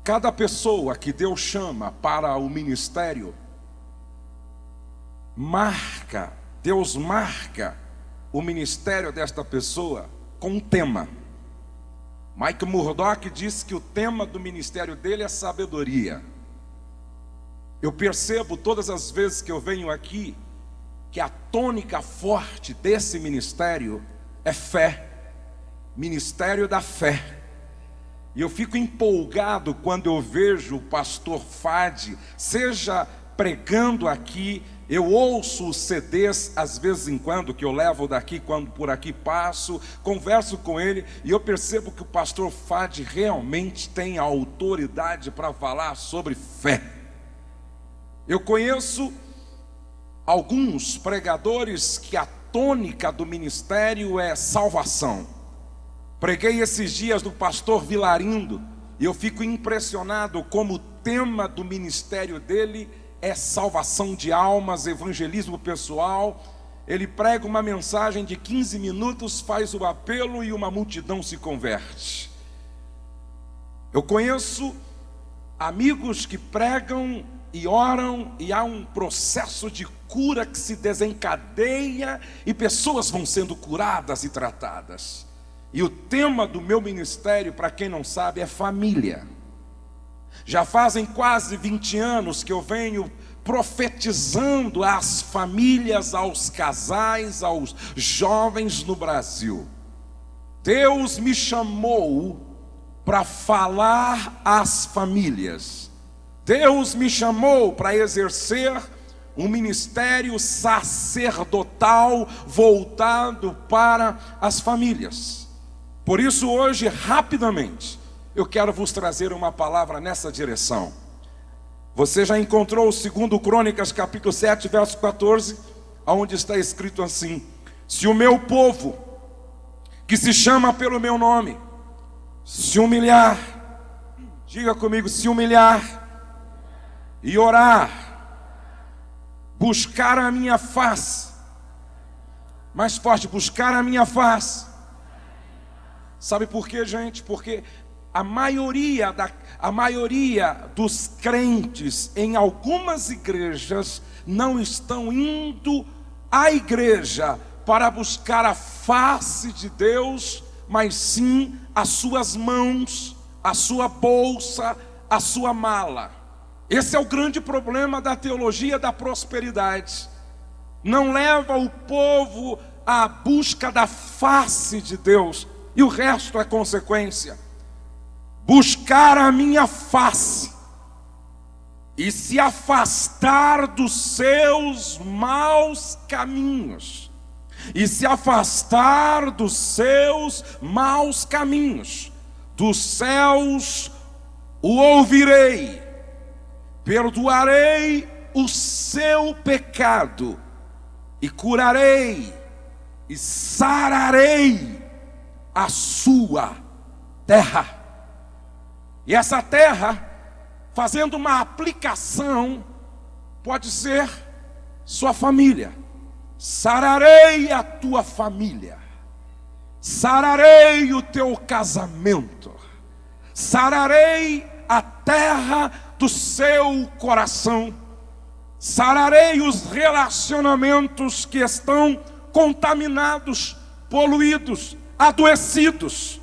Cada pessoa que Deus chama para o ministério, Deus marca o ministério desta pessoa com um tema. Mike Murdock disse que o tema do ministério dele é sabedoria. Eu percebo todas as vezes que eu venho aqui que a tônica forte desse ministério é fé, ministério da fé. E eu fico empolgado quando eu vejo o pastor Fadi, seja pregando aqui, eu ouço os CDs às vezes em quando, que eu levo daqui, quando por aqui passo, converso com ele, e eu percebo que o pastor Fadi realmente tem a autoridade para falar sobre fé. Eu conheço alguns pregadores que a tônica do ministério é salvação. Preguei esses dias do pastor Vilarindo, e eu fico impressionado como o tema do ministério dele é salvação de almas, evangelismo pessoal. Ele prega uma mensagem de 15 minutos, faz o apelo e uma multidão se converte. Eu conheço amigos que pregam e oram, e há um processo de cura que se desencadeia, e pessoas vão sendo curadas e tratadas. E o tema do meu ministério, para quem não sabe, é família. Já fazem quase 20 anos que eu venho profetizando às famílias, aos casais, aos jovens no Brasil. Deus me chamou para falar às famílias. Deus me chamou para exercer um ministério sacerdotal voltado para as famílias. Por isso hoje, rapidamente, eu quero vos trazer uma palavra nessa direção. Você já encontrou o 2 Crônicas, capítulo 7, verso 14, onde está escrito assim: se o meu povo, que se chama pelo meu nome, se humilhar, diga comigo, se humilhar, e orar, buscar a minha face, mais forte, buscar a minha face. Sabe por quê, gente? Porque a maioria dos crentes em algumas igrejas não estão indo à igreja para buscar a face de Deus, mas sim as suas mãos, a sua bolsa, a sua mala. Esse é o grande problema da teologia da prosperidade. Não leva o povo à busca da face de Deus, e o resto é consequência. Buscar a minha face e se afastar dos seus maus caminhos. E se afastar dos seus maus caminhos. Dos céus o ouvirei, perdoarei o seu pecado, e curarei e sararei a sua terra. E essa terra, fazendo uma aplicação, pode ser sua família. Sararei a tua família, sararei o teu casamento, sararei a terra do seu coração, sararei os relacionamentos que estão contaminados, poluídos, adoecidos.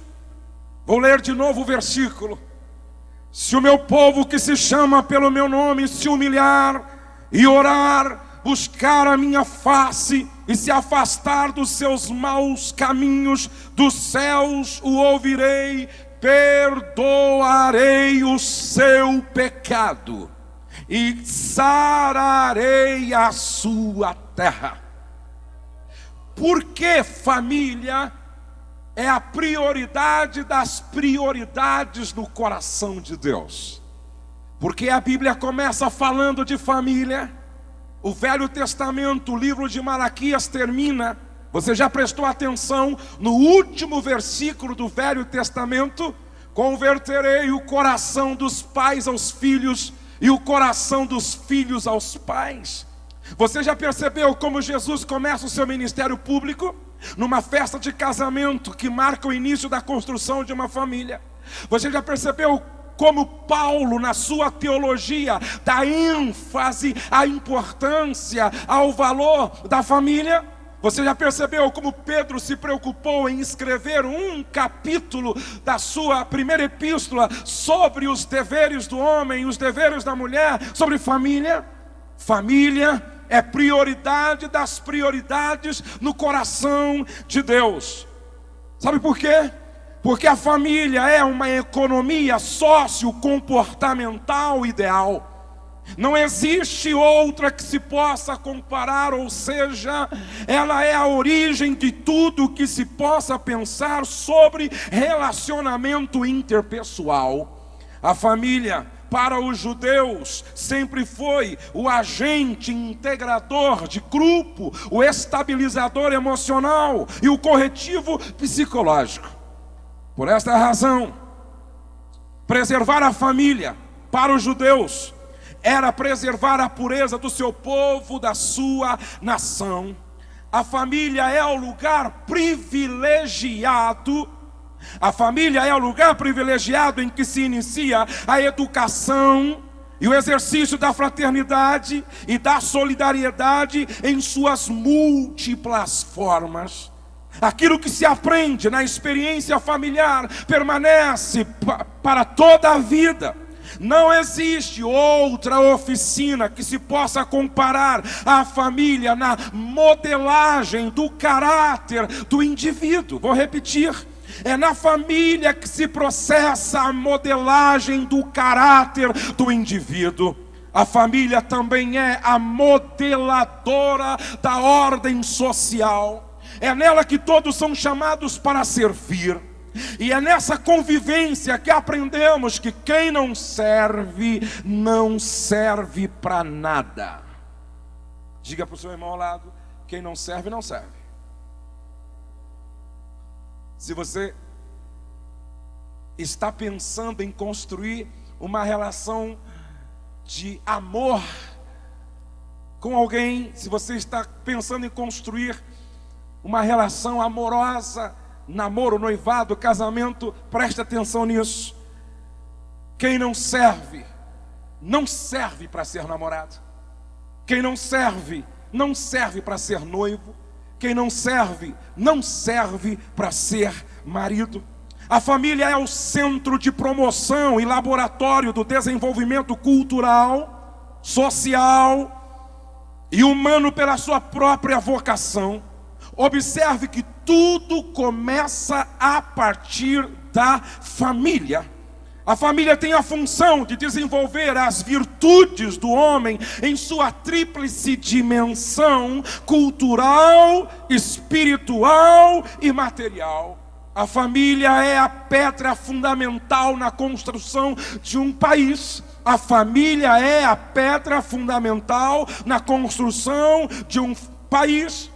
Vou ler de novo o versículo. Se o meu povo que se chama pelo meu nome se humilhar e orar, buscar a minha face e se afastar dos seus maus caminhos, dos céus o ouvirei, perdoarei o seu pecado e sararei a sua terra. Porque família é a prioridade das prioridades no coração de Deus. Porque a Bíblia começa falando de família. O Velho Testamento, o livro de Malaquias termina. Você já prestou atenção no último versículo do Velho Testamento? Converterei o coração dos pais aos filhos e o coração dos filhos aos pais. Você já percebeu como Jesus começa o seu ministério público? Numa festa de casamento que marca o início da construção de uma família. Você já percebeu como Paulo, na sua teologia, dá ênfase à importância, ao valor da família? Você já percebeu como Pedro se preocupou em escrever um capítulo da sua primeira epístola sobre os deveres do homem, os deveres da mulher, sobre família? Família é prioridade das prioridades no coração de Deus. Sabe por quê? Porque a família é uma economia sociocomportamental ideal. Não existe outra que se possa comparar, ou seja, ela é a origem de tudo que se possa pensar sobre relacionamento interpessoal. A família, para os judeus, sempre foi o agente integrador de grupo, o estabilizador emocional e o corretivo psicológico. Por esta razão, preservar a família para os judeus era preservar a pureza do seu povo, da sua nação. A família é o lugar privilegiado. A família é o lugar privilegiado em que se inicia a educação e o exercício da fraternidade e da solidariedade em suas múltiplas formas. Aquilo que se aprende na experiência familiar permanece para toda a vida. Não existe outra oficina que se possa comparar à família na modelagem do caráter do indivíduo. Vou repetir. É na família que se processa a modelagem do caráter do indivíduo. A família também é a modeladora da ordem social. É nela que todos são chamados para servir. E é nessa convivência que aprendemos que quem não serve para nada. Diga para o seu irmão ao lado: quem não serve, não serve. Se você está pensando em construir uma relação de amor com alguém, se você está pensando em construir uma relação amorosa, namoro, noivado, casamento, preste atenção nisso. Quem não serve para ser namorado. Quem não serve para ser noivo. Quem não serve para ser marido. A família é o centro de promoção e laboratório do desenvolvimento cultural, social e humano pela sua própria vocação. Observe que tudo começa a partir da família. A família tem a função de desenvolver as virtudes do homem em sua tríplice dimensão cultural, espiritual e material. A família é a pedra fundamental na construção de um país. A família é a pedra fundamental na construção de um país.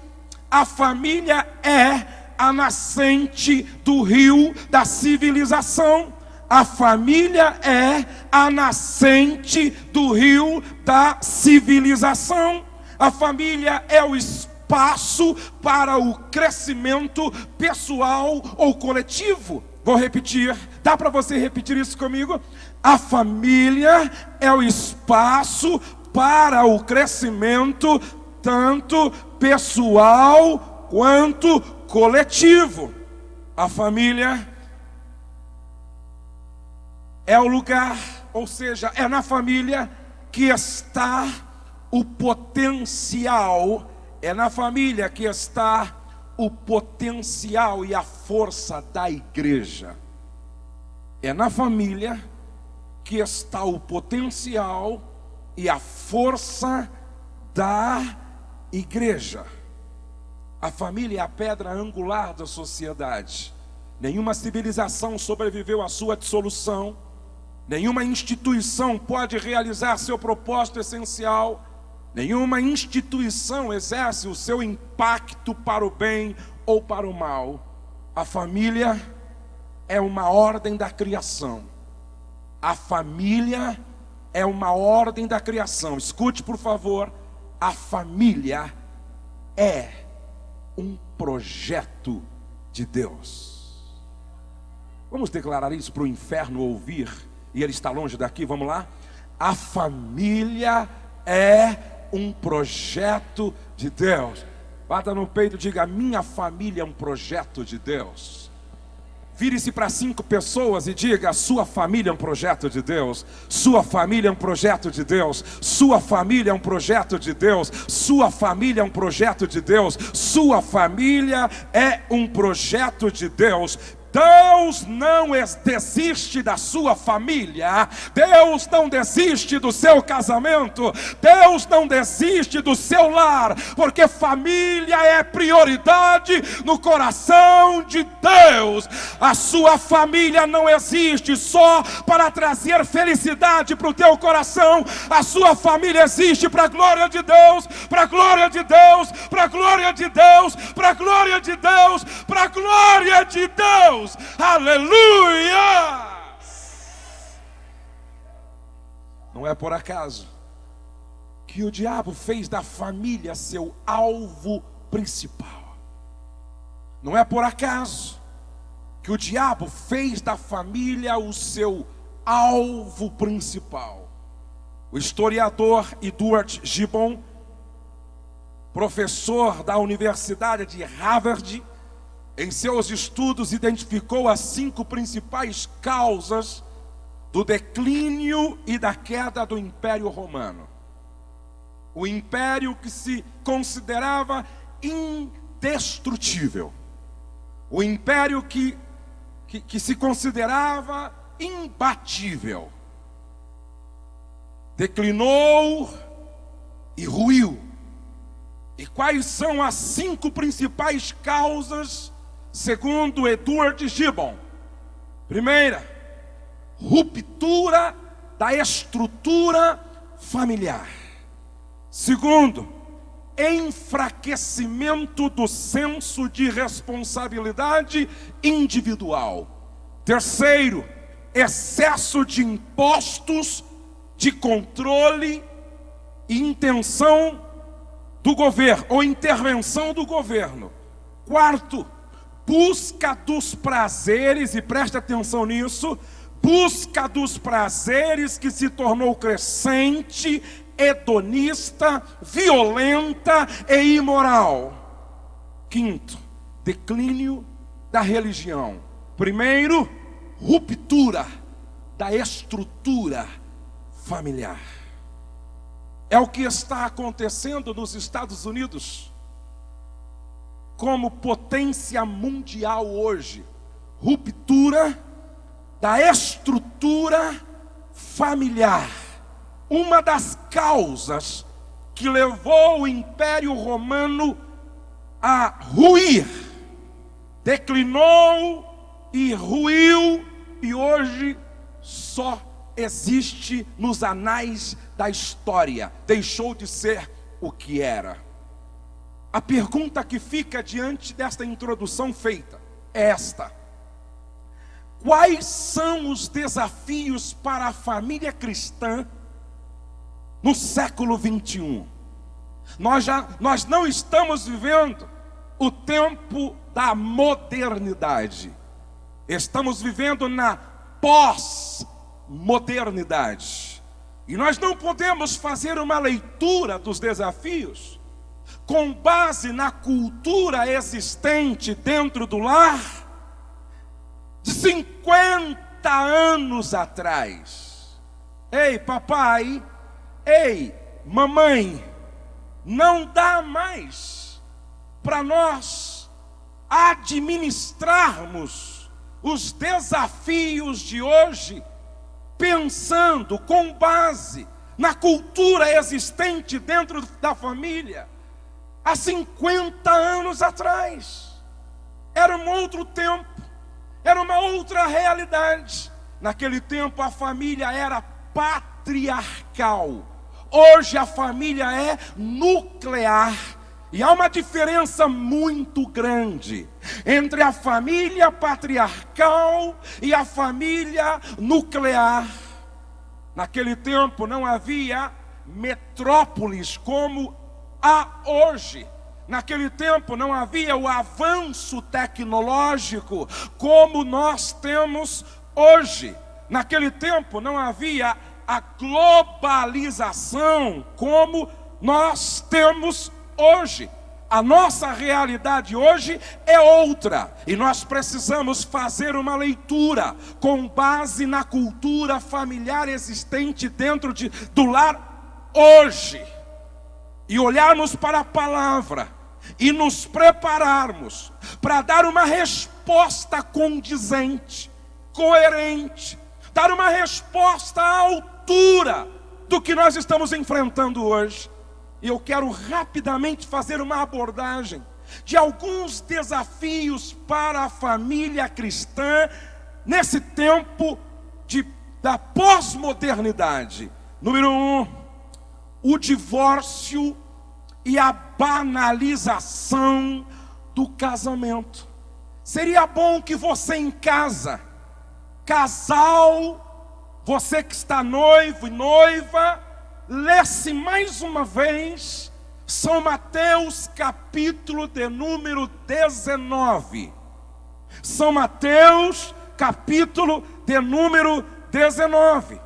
A família é a nascente do rio da civilização. A família é a nascente do rio da civilização. A família é o espaço para o crescimento pessoal ou coletivo. Vou repetir. Dá para você repetir isso comigo? A família é o espaço para o crescimento tanto pessoal quanto coletivo. A família é o lugar, ou seja, é na família que está o potencial, é na família que está o potencial e a força da igreja. É na família que está o potencial e a força da igreja. A família é a pedra angular da sociedade. Nenhuma civilização sobreviveu à sua dissolução. Nenhuma instituição pode realizar seu propósito essencial. Nenhuma instituição exerce o seu impacto para o bem ou para o mal. A família é uma ordem da criação. A família é uma ordem da criação. Escute, por favor. A família é um projeto de Deus. Vamos declarar isso para o inferno ouvir e ele está longe daqui, vamos lá? A família é um projeto de Deus. Bata no peito e diga: minha família é um projeto de Deus. Vire-se para 5 pessoas e diga: sua família é um projeto de Deus. Sua família é um projeto de Deus. Sua família é um projeto de Deus. Sua família é um projeto de Deus. Sua família é um projeto de Deus. Deus não desiste da sua família. Deus não desiste do seu casamento. Deus não desiste do seu lar, porque família é prioridade no coração de Deus. A sua família não existe só para trazer felicidade para o teu coração. A sua família existe para a glória de Deus, para a glória de Deus, para a glória de Deus, para a glória de Deus, para a glória de Deus. Aleluia! Não é por acaso que o diabo fez da família seu alvo principal. Não é por acaso que o diabo fez da família o seu alvo principal. O historiador Edward Gibbon, professor da Universidade de Harvard, em seus estudos identificou as 5 principais causas do declínio e da queda do Império Romano. O império que se considerava indestrutível. O império que se considerava imbatível. Declinou e ruiu. E quais são as 5 principais causas, segundo Edward Gibbon? Primeira, ruptura da estrutura familiar. Segundo, enfraquecimento do senso de responsabilidade individual. Terceiro, excesso de impostos, de controle e intenção do governo, ou intervenção do governo. Quarto, busca dos prazeres, e preste atenção nisso, busca dos prazeres que se tornou crescente, hedonista, violenta e imoral. Quinto, declínio da religião. Primeiro, ruptura da estrutura familiar. É o que está acontecendo nos Estados Unidos, como potência mundial hoje. Ruptura da estrutura familiar. Uma das causas que levou o Império Romano a ruir. Declinou e ruiu, e hoje só existe nos anais da história. Deixou de ser o que era. A pergunta que fica diante desta introdução feita é esta: quais são os desafios para a família cristã no século 21? Nós não estamos vivendo o tempo da modernidade. Estamos vivendo na pós-modernidade. E nós não podemos fazer uma leitura dos desafios com base na cultura existente dentro do lar de 50 anos atrás. Ei, papai, ei, mamãe, não dá mais para nós administrarmos os desafios de hoje pensando com base na cultura existente dentro da família há 50 anos atrás. Era um outro tempo, era uma outra realidade. Naquele tempo a família era patriarcal. Hoje a família é nuclear. E há uma diferença muito grande entre a família patriarcal e a família nuclear. Naquele tempo não havia metrópoles como há hoje. Naquele tempo não havia o avanço tecnológico como nós temos hoje. naquele tempo não havia a globalização como nós temos hoje. A nossa realidade hoje é outra, e nós precisamos fazer uma leitura com base na cultura familiar existente dentro do lar hoje, e olharmos para a palavra e nos prepararmos para dar uma resposta condizente, coerente, dar uma resposta à altura do que nós estamos enfrentando hoje. E eu quero rapidamente fazer uma abordagem de alguns desafios para a família cristã nesse tempo da pós-modernidade. Número 1, o divórcio e a banalização do casamento. Seria bom que você em casa, casal, você que está noivo e noiva, lesse mais uma vez São Mateus capítulo de número 19. São Mateus capítulo de número 19.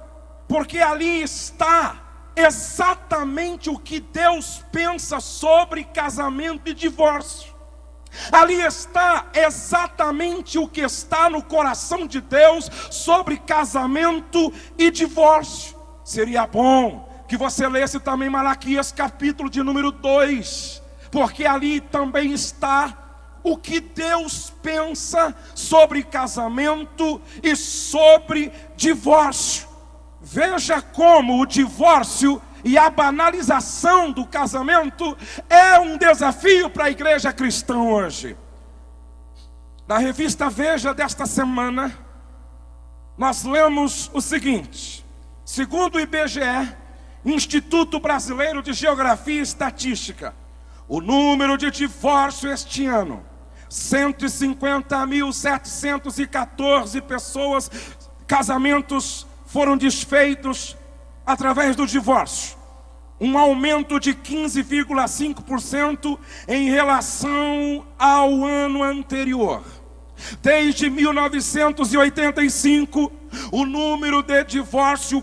Porque ali está exatamente o que Deus pensa sobre casamento e divórcio. Ali está exatamente o que está no coração de Deus sobre casamento e divórcio. Seria bom que você lesse também Malaquias capítulo de número 2, porque ali também está o que Deus pensa sobre casamento e sobre divórcio. Veja como o divórcio e a banalização do casamento é um desafio para a igreja cristã hoje. Na revista Veja desta semana, nós lemos o seguinte: segundo o IBGE, Instituto Brasileiro de Geografia e Estatística, o número de divórcios este ano, 150.714 pessoas, casamentos foram desfeitos através do divórcio, um aumento de 15,5% em relação ao ano anterior. Desde 1985, o número de divórcio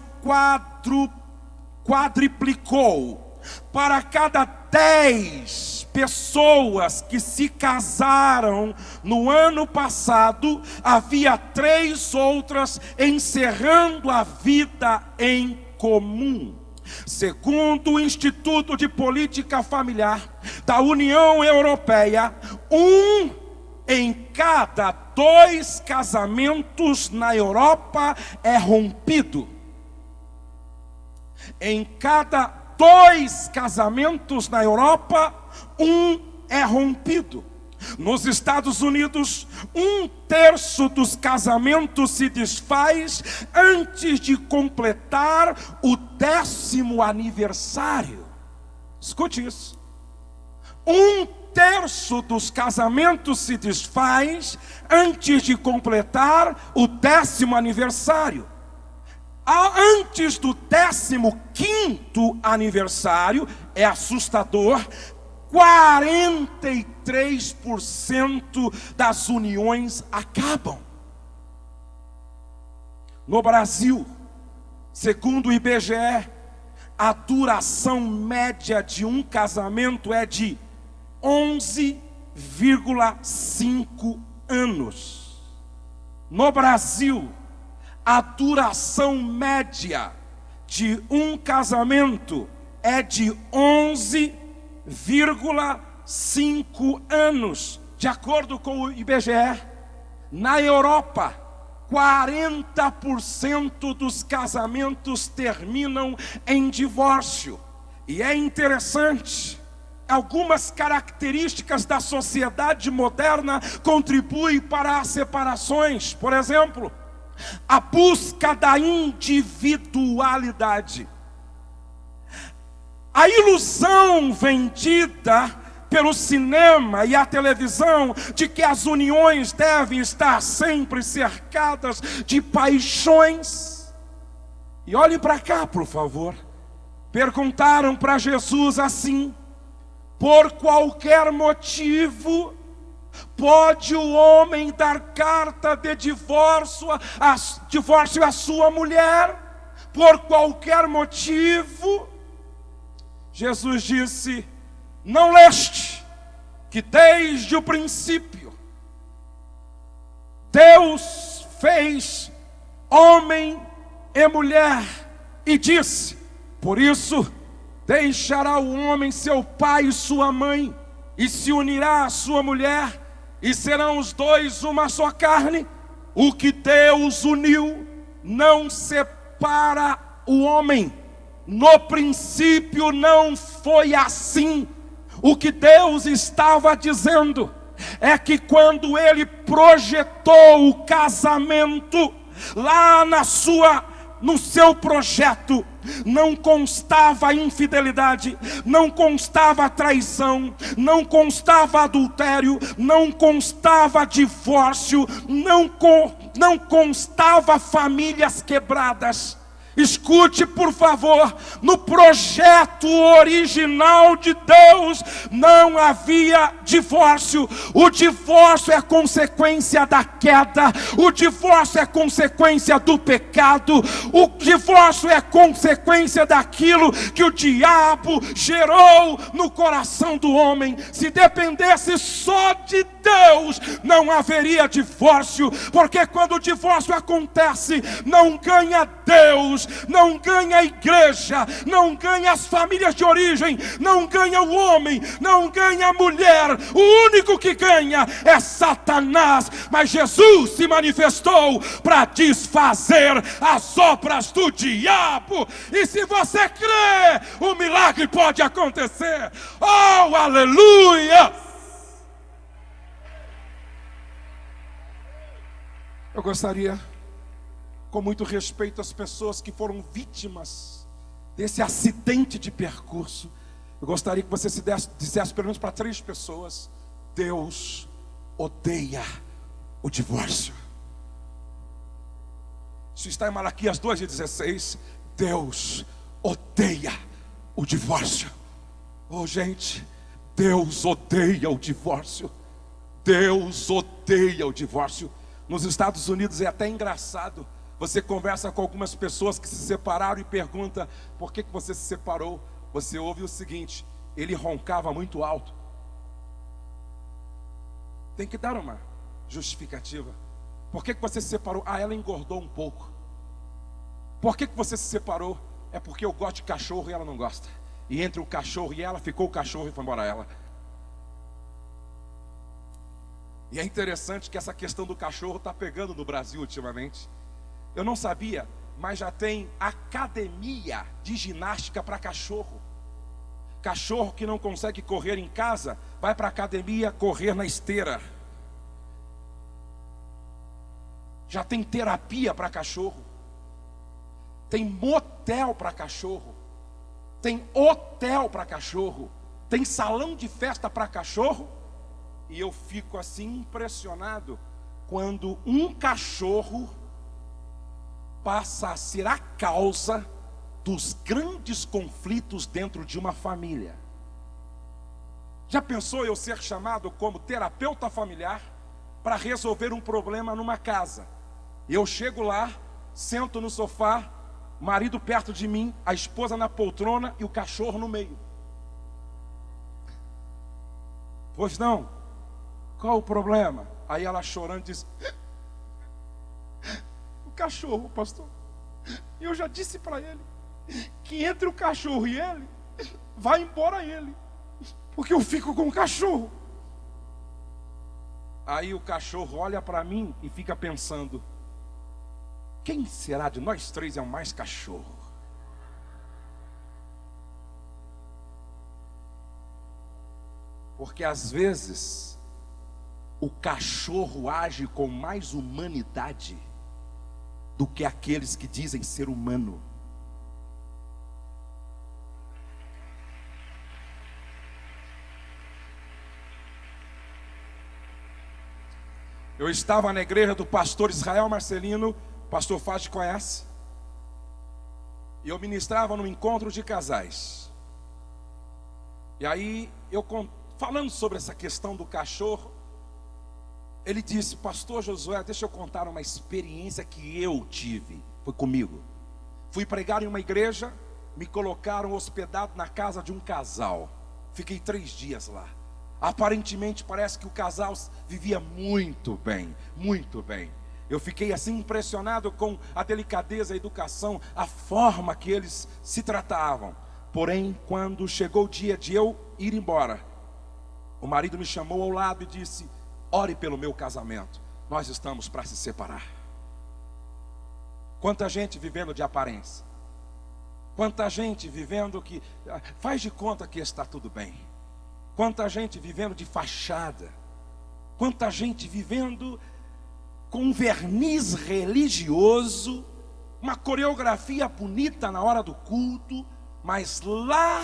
quadriplicou. Para cada 10 pessoas que se casaram no ano passado, havia 3 outras encerrando a vida em comum. Segundo o Instituto de Política Familiar da União Europeia, 1 em cada 2 casamentos na Europa é rompido. Em cada 2 casamentos na Europa, 1 é rompido. Nos Estados Unidos, 1/3 dos casamentos se desfaz antes de completar o 10º aniversário. Escute isso. 1/3 dos casamentos se desfaz antes de completar o 10º aniversário. Antes do 15º aniversário, é assustador, 43% das uniões acabam. No Brasil, segundo o IBGE, a duração média de um casamento é de 11,5 anos. No Brasil, a duração média de um casamento é de 11,5 anos, de acordo com o IBGE. Na Europa, 40% dos casamentos terminam em divórcio. E é interessante, algumas características da sociedade moderna contribuem para as separações. Por exemplo, a busca da individualidade. A ilusão vendida pelo cinema e a televisão de que as uniões devem estar sempre cercadas de paixões. E olhem para cá, por favor. Perguntaram para Jesus assim: por qualquer motivo Pode o homem dar carta de divórcio à sua mulher, por qualquer motivo? Jesus disse: não leste que desde o princípio Deus fez homem e mulher, e disse: por isso deixará o homem seu pai e sua mãe, e se unirá à sua mulher, e serão os dois uma só carne. O que Deus uniu, não separa o homem. No princípio não foi assim. O que Deus estava dizendo é que quando Ele projetou o casamento, lá no seu projeto, não constava infidelidade, não constava traição, não constava adultério, não constava divórcio, não constava famílias quebradas. Escute, por favor, no projeto original de Deus não havia divórcio. O divórcio é consequência da queda, o divórcio é consequência do pecado, o divórcio é consequência daquilo que o diabo gerou no coração do homem. Se dependesse só de Deus, não haveria divórcio, porque quando o divórcio acontece, não ganha Deus, não ganha a igreja, não ganha as famílias de origem, não ganha o homem, não ganha a mulher. O único que ganha é Satanás. Mas Jesus se manifestou para desfazer as obras do diabo. E se você crê, o milagre pode acontecer. Oh, aleluia! Eu gostaria, com muito respeito às pessoas que foram vítimas desse acidente de percurso, eu gostaria que você dissesse pelo menos para 3 pessoas: Deus odeia o divórcio. Isso está em Malaquias 2:16. Deus odeia o divórcio. Oh, gente, Deus odeia o divórcio. Deus odeia o divórcio. Nos Estados Unidos é até engraçado. Você conversa com algumas pessoas que se separaram e pergunta: por que você se separou? Você ouve o seguinte: ele roncava muito alto. Tem que dar uma justificativa. Por que você se separou? Ah, ela engordou um pouco. Por que você se separou? É porque eu gosto de cachorro e ela não gosta. E entre o cachorro e ela, ficou o cachorro e foi embora ela. E é interessante que essa questão do cachorro está pegando no Brasil ultimamente. Eu não sabia, mas já tem academia de ginástica para cachorro. Cachorro que não consegue correr em casa, vai para a academia correr na esteira. Já tem terapia para cachorro. Tem motel para cachorro. Tem hotel para cachorro. Tem salão de festa para cachorro. E eu fico assim impressionado quando um cachorro passa a ser a causa dos grandes conflitos dentro de uma família. Já pensou eu ser chamado como terapeuta familiar para resolver um problema numa casa? Eu chego lá, sento no sofá, marido perto de mim, a esposa na poltrona e o cachorro no meio. Pois não? Qual o problema? Aí ela chorando diz: o cachorro, pastor. Eu já disse para ele que entre o cachorro e ele, vai embora ele, porque eu fico com o cachorro. Aí o cachorro olha para mim e fica pensando: quem será de nós 3 é o mais cachorro? Porque às vezes o cachorro age com mais humanidade do que aqueles que dizem ser humano. Eu estava na igreja do pastor Israel Marcelino, pastor Fábio conhece, e eu ministrava num encontro de casais. E aí eu falando sobre essa questão do cachorro, ele disse: pastor Josué, deixa eu contar uma experiência que eu tive. Foi comigo. Fui pregar em uma igreja, me colocaram hospedado na casa de um casal. Fiquei 3 dias lá. Aparentemente parece que o casal vivia muito bem, muito bem. Eu fiquei assim impressionado com a delicadeza, a educação, a forma que eles se tratavam. Porém, quando chegou o dia de eu ir embora, o marido me chamou ao lado e disse: ore pelo meu casamento, nós estamos para se separar. Quanta gente vivendo de aparência, quanta gente vivendo que faz de conta que está tudo bem, quanta gente vivendo de fachada, quanta gente vivendo com um verniz religioso, uma coreografia bonita na hora do culto, mas lá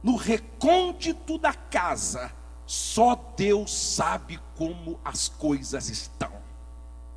no recôndito da casa, só Deus sabe como as coisas estão.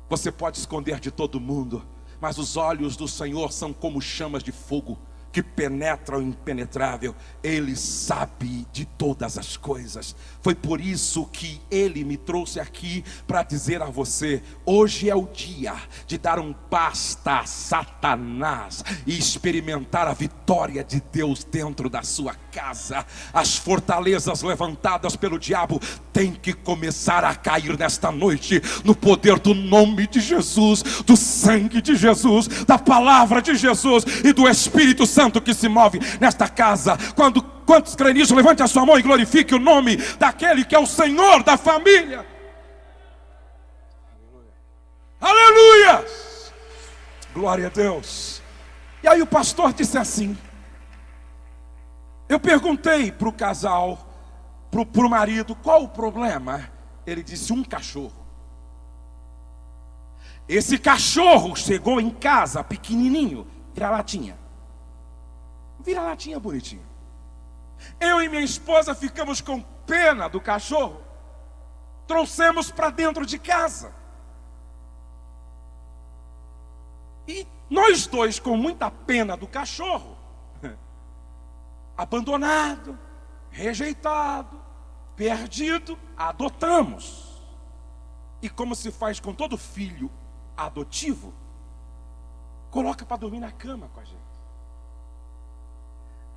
Você pode esconder de todo mundo, mas os olhos do Senhor são como chamas de fogo que penetram o impenetrável. Ele sabe de todas as coisas. Foi por isso que Ele me trouxe aqui para dizer a você: hoje é o dia de dar um basta a Satanás e experimentar a vitória de Deus dentro da sua casa. As fortalezas levantadas pelo diabo têm que começar a cair nesta noite, no poder do nome de Jesus, do sangue de Jesus, da palavra de Jesus e do Espírito Santo que se move nesta casa. Quantos creem nisso? Levante a sua mão e glorifique o nome daquele que é o Senhor da família. Aleluia! Glória a Deus. E aí o pastor disse assim, eu perguntei para o casal, para o marido, qual o problema? Ele disse: um cachorro. Esse cachorro chegou em casa pequenininho, vira-latinha bonitinho. Eu e minha esposa ficamos com pena do cachorro, trouxemos para dentro de casa. E nós dois, com muita pena do cachorro, abandonado, rejeitado, perdido, adotamos. E como se faz com todo filho adotivo, coloca para dormir na cama com a gente.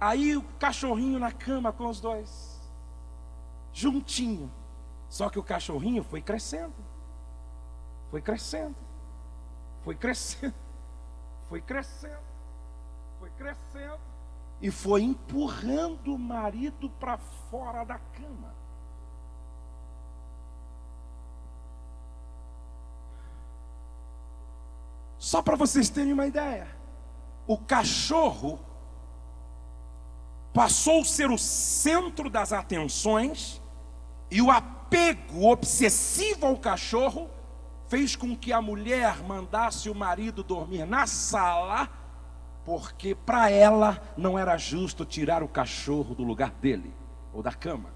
Aí o cachorrinho na cama com os dois, juntinho. Só que o cachorrinho foi crescendo, foi crescendo, foi crescendo, foi crescendo, foi crescendo, e foi empurrando o marido para fora da cama. Só para vocês terem uma ideia, o cachorro passou a ser o centro das atenções, e o apego obsessivo ao cachorro fez com que a mulher mandasse o marido dormir na sala, porque para ela não era justo tirar o cachorro do lugar dele, ou da cama.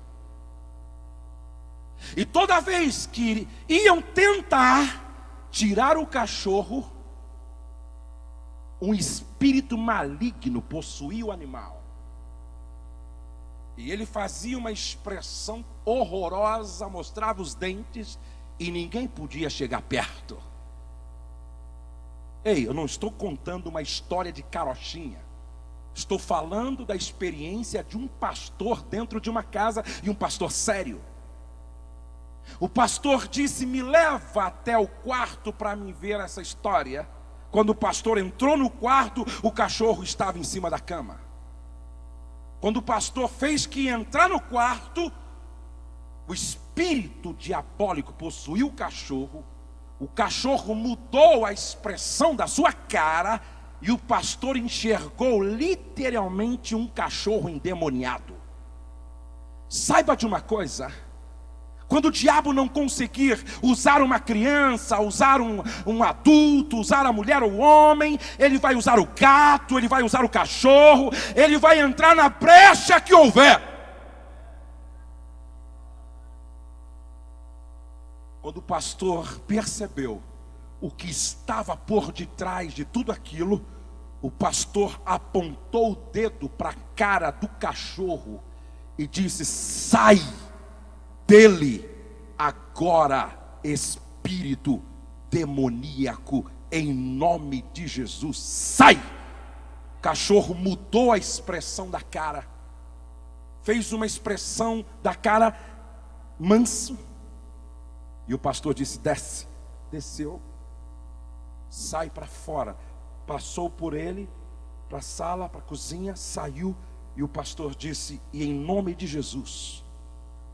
E toda vez que iam tentar tirar o cachorro, um espírito maligno possuía o animal. E ele fazia uma expressão horrorosa, mostrava os dentes e ninguém podia chegar perto. Ei, eu não estou contando uma história de carochinha. Estou falando da experiência de um pastor dentro de uma casa, e um pastor sério. O pastor disse: me leva até o quarto para me ver essa história. Quando o pastor entrou no quarto, o cachorro estava em cima da cama. Quando o pastor fez que ia entrar no quarto, o espírito diabólico possuiu o cachorro mudou a expressão da sua cara, e o pastor enxergou literalmente um cachorro endemoniado. Saiba de uma coisa: quando o diabo não conseguir usar uma criança, usar um adulto, usar a mulher ou o homem, ele vai usar o gato, ele vai usar o cachorro, ele vai entrar na brecha que houver. Quando o pastor percebeu o que estava por detrás de tudo aquilo, o pastor apontou o dedo para a cara do cachorro e disse: sai dele agora, espírito demoníaco, em nome de Jesus, sai! O cachorro mudou a expressão da cara, fez uma expressão da cara manso, e o pastor disse: desce. Desceu, sai para fora, passou por ele, para a sala, para a cozinha, saiu, e o pastor disse: e em nome de Jesus,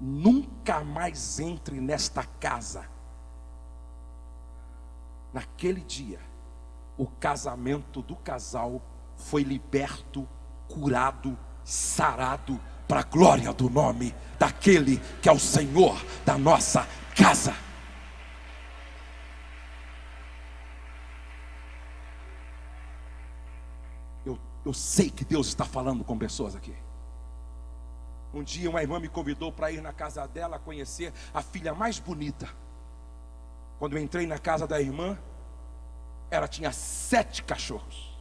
nunca mais entre nesta casa. Naquele dia, o casamento do casal foi liberto, curado, sarado, para a glória do nome daquele que é o Senhor da nossa casa. Eu sei que Deus está falando com pessoas aqui. Um dia uma irmã me convidou para ir na casa dela conhecer a filha mais bonita. Quando eu entrei na casa da irmã, ela tinha 7 cachorros.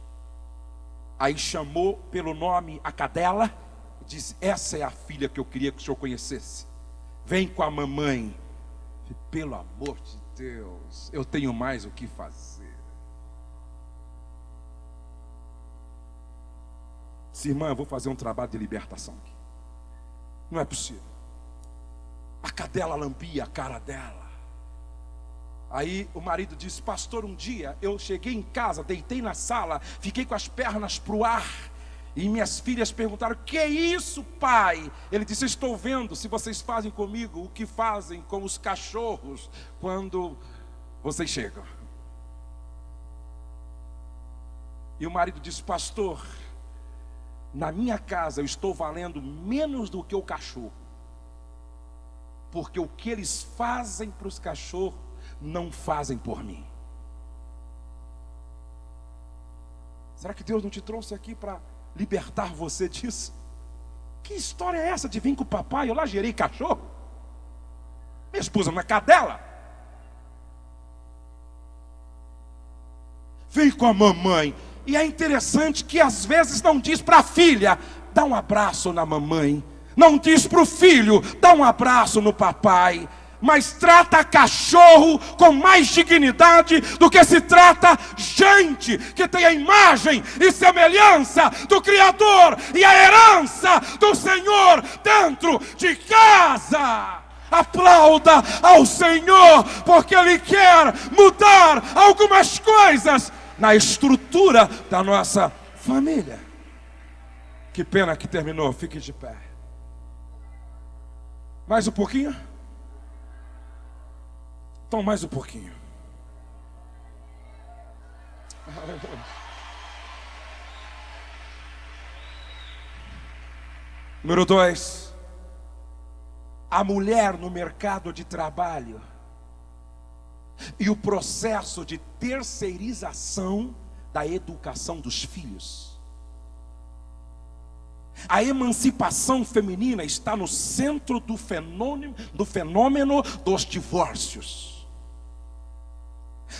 Aí chamou pelo nome a cadela e disse: essa é a filha que eu queria que o senhor conhecesse. Vem com a mamãe. E, pelo amor de Deus, eu tenho mais o que fazer. Disse: irmã, eu vou fazer um trabalho de libertação aqui. Não é possível. A cadela lambia a cara dela. Aí o marido disse: pastor, um dia eu cheguei em casa, deitei na sala, fiquei com as pernas para o ar, e minhas filhas perguntaram: que é isso, pai? Ele disse: estou vendo se vocês fazem comigo o que fazem com os cachorros quando vocês chegam. E o marido disse: pastor, na minha casa eu estou valendo menos do que o cachorro, porque o que eles fazem para os cachorros não fazem por mim. Será que Deus não te trouxe aqui para libertar você disso? Que história é essa de vir com o papai? Eu lá gerei cachorro, minha esposa não é cadela. Vem com a mamãe. E é interessante que às vezes não diz para a filha: dá um abraço na mamãe. Não diz para o filho: dá um abraço no papai. Mas trata cachorro com mais dignidade do que se trata gente que tem a imagem e semelhança do Criador e a herança do Senhor dentro de casa. Aplauda ao Senhor, porque Ele quer mudar algumas coisas na estrutura da nossa família. Que pena que terminou, fique de pé. Mais um pouquinho? Então mais um pouquinho. Número 2. A mulher no mercado de trabalho e o processo de terceirização da educação dos filhos. A emancipação feminina está no centro do fenômeno dos divórcios.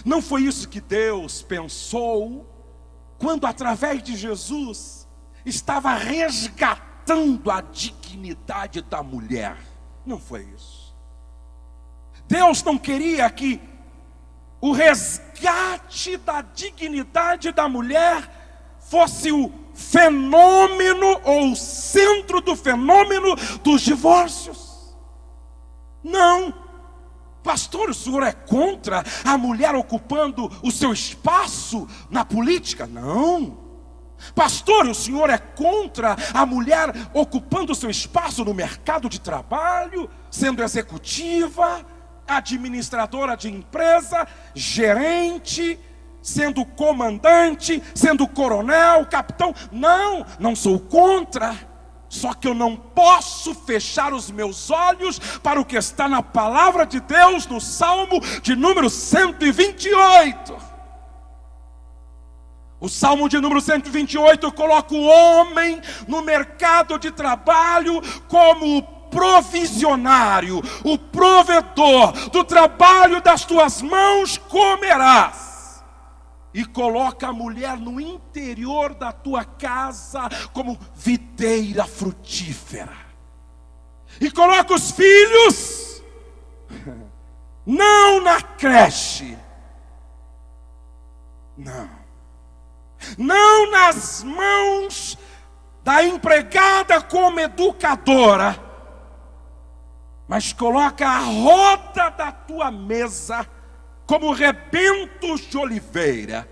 Não foi isso que Deus pensou quando, através de Jesus, estava resgatando a dignidade da mulher. Não foi isso. Deus não queria que o resgate da dignidade da mulher fosse o fenômeno ou o centro do fenômeno dos divórcios. Não. Pastor, o senhor é contra a mulher ocupando o seu espaço na política? Não. Pastor, o senhor é contra a mulher ocupando o seu espaço no mercado de trabalho, sendo executiva, administradora de empresa, gerente, sendo comandante, sendo coronel, capitão? Não, não sou contra. Só que eu não posso fechar os meus olhos para o que está na palavra de Deus, no Salmo de número 128. O Salmo de número 128 coloca o homem no mercado de trabalho como o provisionário, o provedor do trabalho das tuas mãos comerás. E coloca a mulher no interior da tua casa como videira frutífera. E coloca os filhos não na creche, não nas mãos da empregada como educadora, mas coloca a roda da tua mesa como rebentos de oliveira.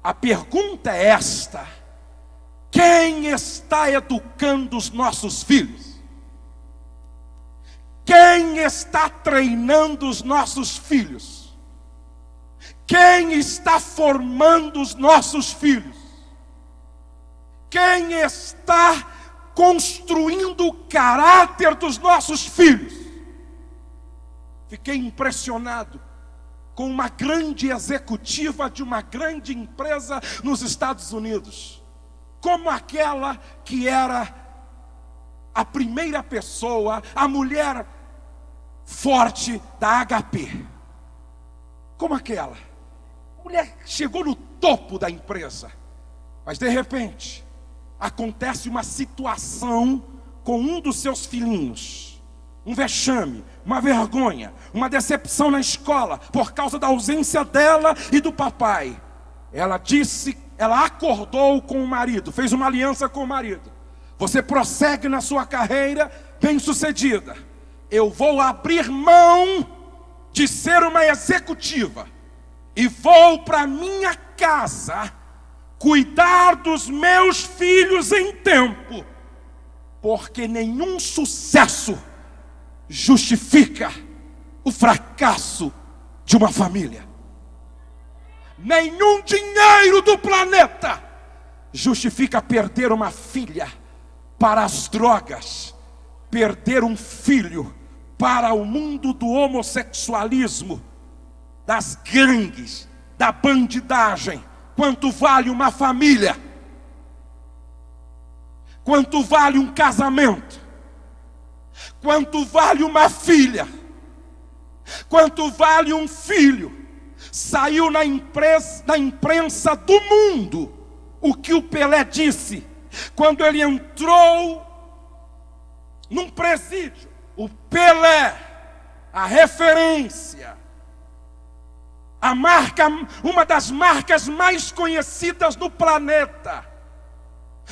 A pergunta é esta: quem está educando os nossos filhos? Quem está treinando os nossos filhos? Quem está formando os nossos filhos? Quem está construindo o caráter dos nossos filhos? Fiquei impressionado com uma grande executiva de uma grande empresa nos Estados Unidos, como aquela que era a primeira pessoa, a mulher forte da HP. Como aquela mulher chegou no topo da empresa, mas de repente acontece uma situação com um dos seus filhinhos, um vexame, uma vergonha, uma decepção na escola, por causa da ausência dela e do papai. Ela acordou com o marido, fez uma aliança com o marido: você prossegue na sua carreira bem-sucedida, eu vou abrir mão de ser uma executiva e vou para minha casa cuidar dos meus filhos em tempo, porque nenhum sucesso justifica o fracasso de uma família. Nenhum dinheiro do planeta justifica perder uma filha para as drogas, perder um filho para o mundo do homossexualismo, das gangues, da bandidagem. Quanto vale uma família? Quanto vale um casamento? Quanto vale uma filha? Quanto vale um filho? Saiu na imprensa do mundo o que o Pelé disse quando ele entrou num presídio. O Pelé, a referência, a marca, uma das marcas mais conhecidas no planeta,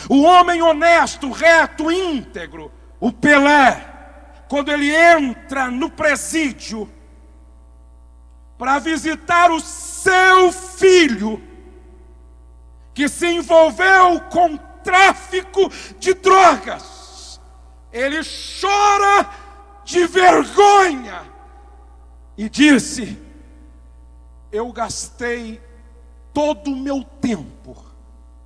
o homem honesto, reto, íntegro, o Pelé, quando ele entra no presídio para visitar o seu filho, que se envolveu com tráfico de drogas, ele chora de vergonha e disse: eu gastei todo o meu tempo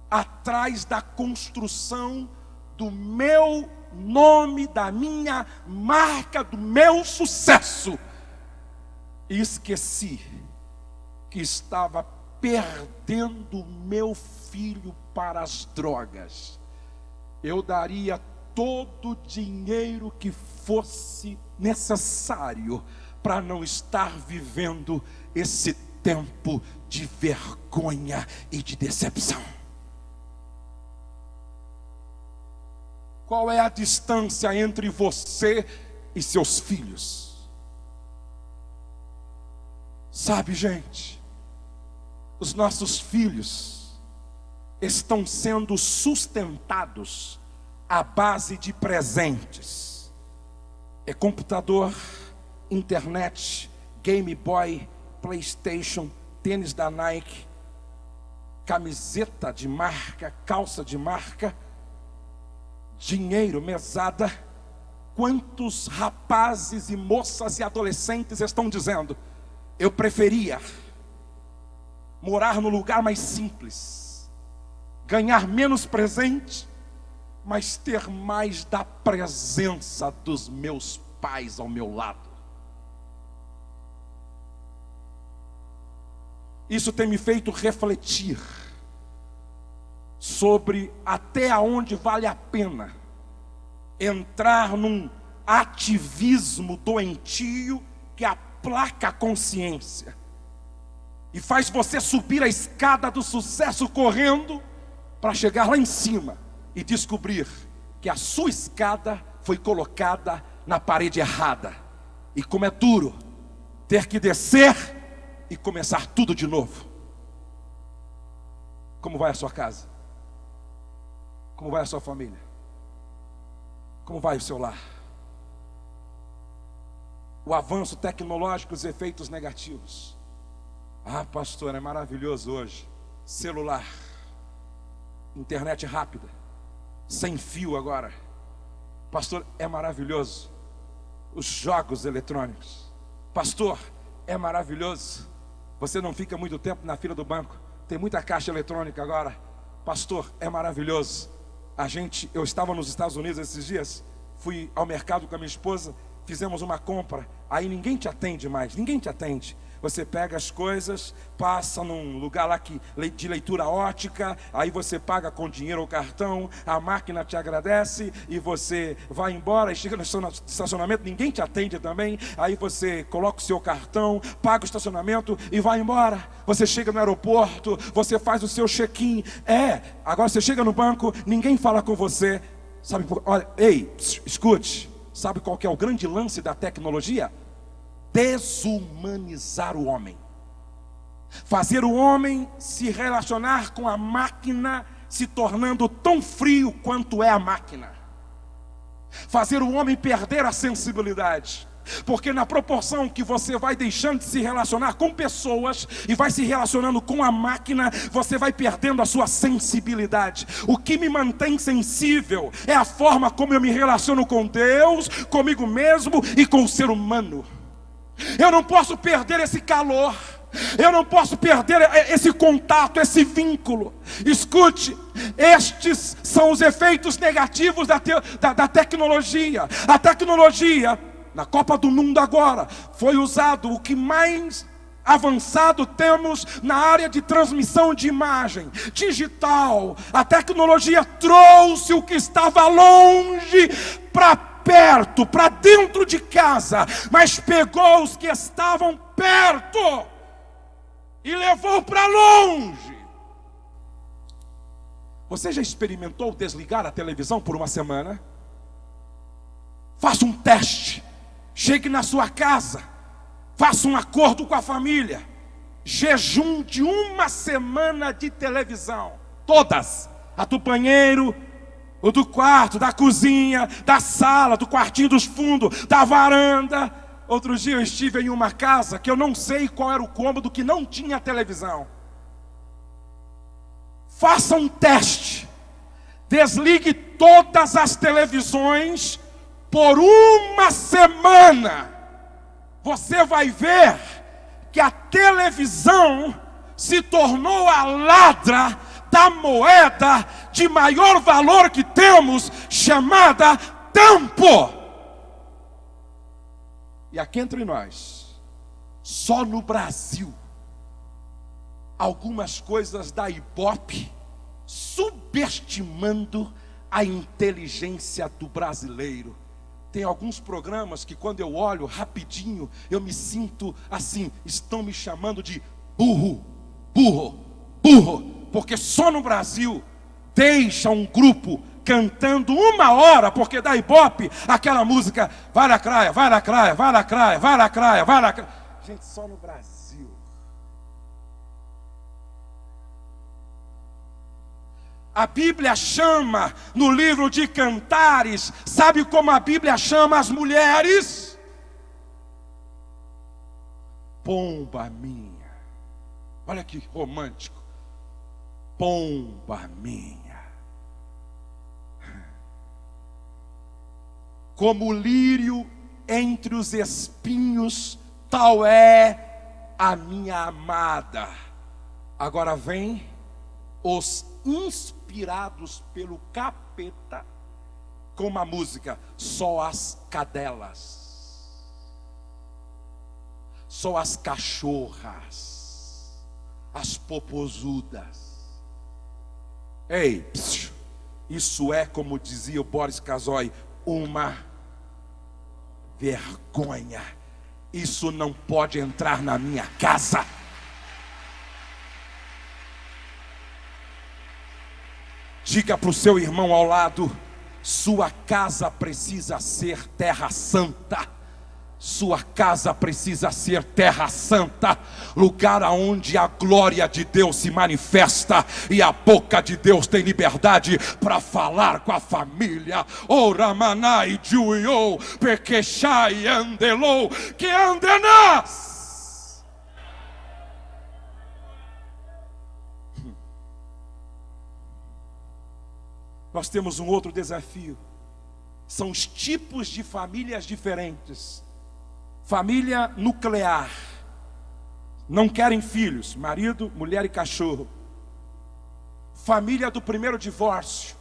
atrás da construção do meu nome, da minha marca, do meu sucesso, e esqueci que estava perdendo meu filho para as drogas. Eu daria todo o dinheiro que fosse necessário para não estar vivendo esse tempo de vergonha e de decepção. Qual é a distância entre você e seus filhos? Sabe, gente, os nossos filhos estão sendo sustentados à base de presentes. É computador, internet, Game Boy, PlayStation, tênis da Nike, camiseta de marca, calça de marca, dinheiro, mesada. Quantos rapazes e moças e adolescentes estão dizendo: eu preferia morar no lugar mais simples, ganhar menos presente, mas ter mais da presença dos meus pais ao meu lado. Isso tem me feito refletir sobre até onde vale a pena entrar num ativismo doentio que aplaca a consciência e faz você subir a escada do sucesso correndo para chegar lá em cima e descobrir que a sua escada foi colocada na parede errada. E como é duro ter que descer e começar tudo de novo. Como vai a sua casa? Como vai a sua família? Como vai o seu lar? O avanço tecnológico, os efeitos negativos. Ah, pastor, é maravilhoso hoje. Celular, internet rápida, sem fio agora. Pastor, é maravilhoso. Os jogos eletrônicos. Pastor, é maravilhoso. Você não fica muito tempo na fila do banco. Tem muita caixa eletrônica agora. Pastor, é maravilhoso. Eu estava nos Estados Unidos esses dias. Fui ao mercado com a minha esposa. Fizemos uma compra. Aí ninguém te atende mais. Ninguém te atende. Você pega as coisas, passa num lugar lá de leitura ótica, aí você paga com dinheiro ou cartão, a máquina te agradece e você vai embora, e chega no estacionamento, ninguém te atende também, aí você coloca o seu cartão, paga o estacionamento e vai embora. Você chega no aeroporto, você faz o seu check-in, agora você chega no banco, ninguém fala com você, sabe, olha, escute, sabe qual que é o grande lance da tecnologia? Desumanizar o homem, fazer o homem se relacionar com a máquina, se tornando tão frio quanto é a máquina, fazer o homem perder a sensibilidade, porque na proporção que você vai deixando de se relacionar com pessoas e vai se relacionando com a máquina, você vai perdendo a sua sensibilidade. O que me mantém sensível é a forma como eu me relaciono com Deus, comigo mesmo e com o ser humano. Eu não posso perder esse calor, eu não posso perder esse contato, esse vínculo. Escute, estes são os efeitos negativos da tecnologia. A tecnologia, na Copa do Mundo agora, foi usado o que mais avançado temos na área de transmissão de imagem, digital. A tecnologia trouxe o que estava longe para perto, para dentro de casa, mas pegou os que estavam perto e levou para longe. Você já experimentou desligar a televisão por uma semana? Faça um teste. Chegue na sua casa, faça um acordo com a família, jejum de uma semana de televisão, todas, a do banheiro, o do quarto, da cozinha, da sala, do quartinho dos fundos, da varanda. Outro dia eu estive em uma casa que eu não sei qual era o cômodo que não tinha televisão. Faça um teste. Desligue todas as televisões por uma semana. Você vai ver que a televisão se tornou a ladra da moeda de maior valor que temos, chamada tempo. E aqui entre nós, só no Brasil, algumas coisas da Ibope subestimando a inteligência do brasileiro. Tem alguns programas que quando eu olho rapidinho, eu me sinto assim, estão me chamando de burro, burro, burro. Porque só no Brasil deixa um grupo cantando 1 hora, porque da Ibope, aquela música, vai na praia, vai na praia, vai na praia, vai na praia, vai na praia. Gente, só no Brasil. A Bíblia chama, no livro de Cantares, sabe como a Bíblia chama as mulheres? Pomba minha. Olha que romântico. Pomba minha, como o lírio entre os espinhos, tal é a minha amada. Agora vem os inspirados pelo capeta com uma música, só as cadelas, só as cachorras, as popozudas. Ei, isso é, como dizia o Boris Casoy, uma vergonha. Isso não pode entrar na minha casa. Diga para o seu irmão ao lado: sua casa precisa ser terra santa. Sua casa precisa ser terra santa, lugar onde a glória de Deus se manifesta e a boca de Deus tem liberdade para falar com a família. Ora manai juiou, porque chai andelou, que andenas. Nós temos um outro desafio. São os tipos de famílias diferentes. Família nuclear. Não querem filhos, marido, mulher e cachorro. Família do primeiro divórcio.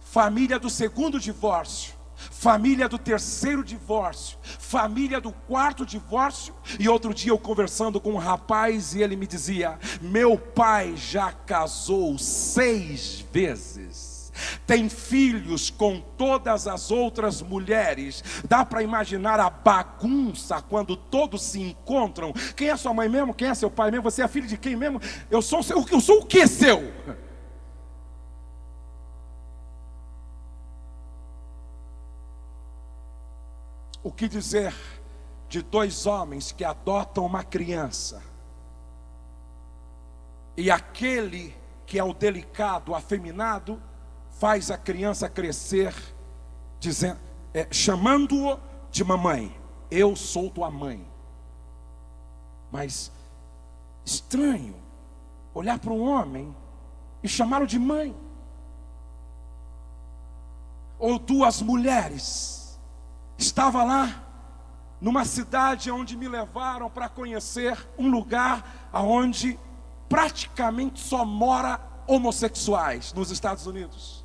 Família do segundo divórcio. Família do terceiro divórcio. Família do quarto divórcio. E outro dia eu conversando com um rapaz e ele me dizia: meu pai já casou 6 vezes. Tem filhos com todas as outras mulheres. Dá para imaginar a bagunça quando todos se encontram. Quem é sua mãe mesmo? Quem é seu pai mesmo? Você é filho de quem mesmo? Eu sou o que seu? O que dizer de 2 homens que adotam uma criança e aquele que é o delicado, o afeminado, faz a criança crescer, chamando-o de mamãe. Eu sou tua mãe. Mas estranho olhar para um homem e chamá-lo de mãe. Ou 2 mulheres. Estava lá numa cidade onde me levaram para conhecer um lugar onde praticamente só mora homossexuais nos Estados Unidos.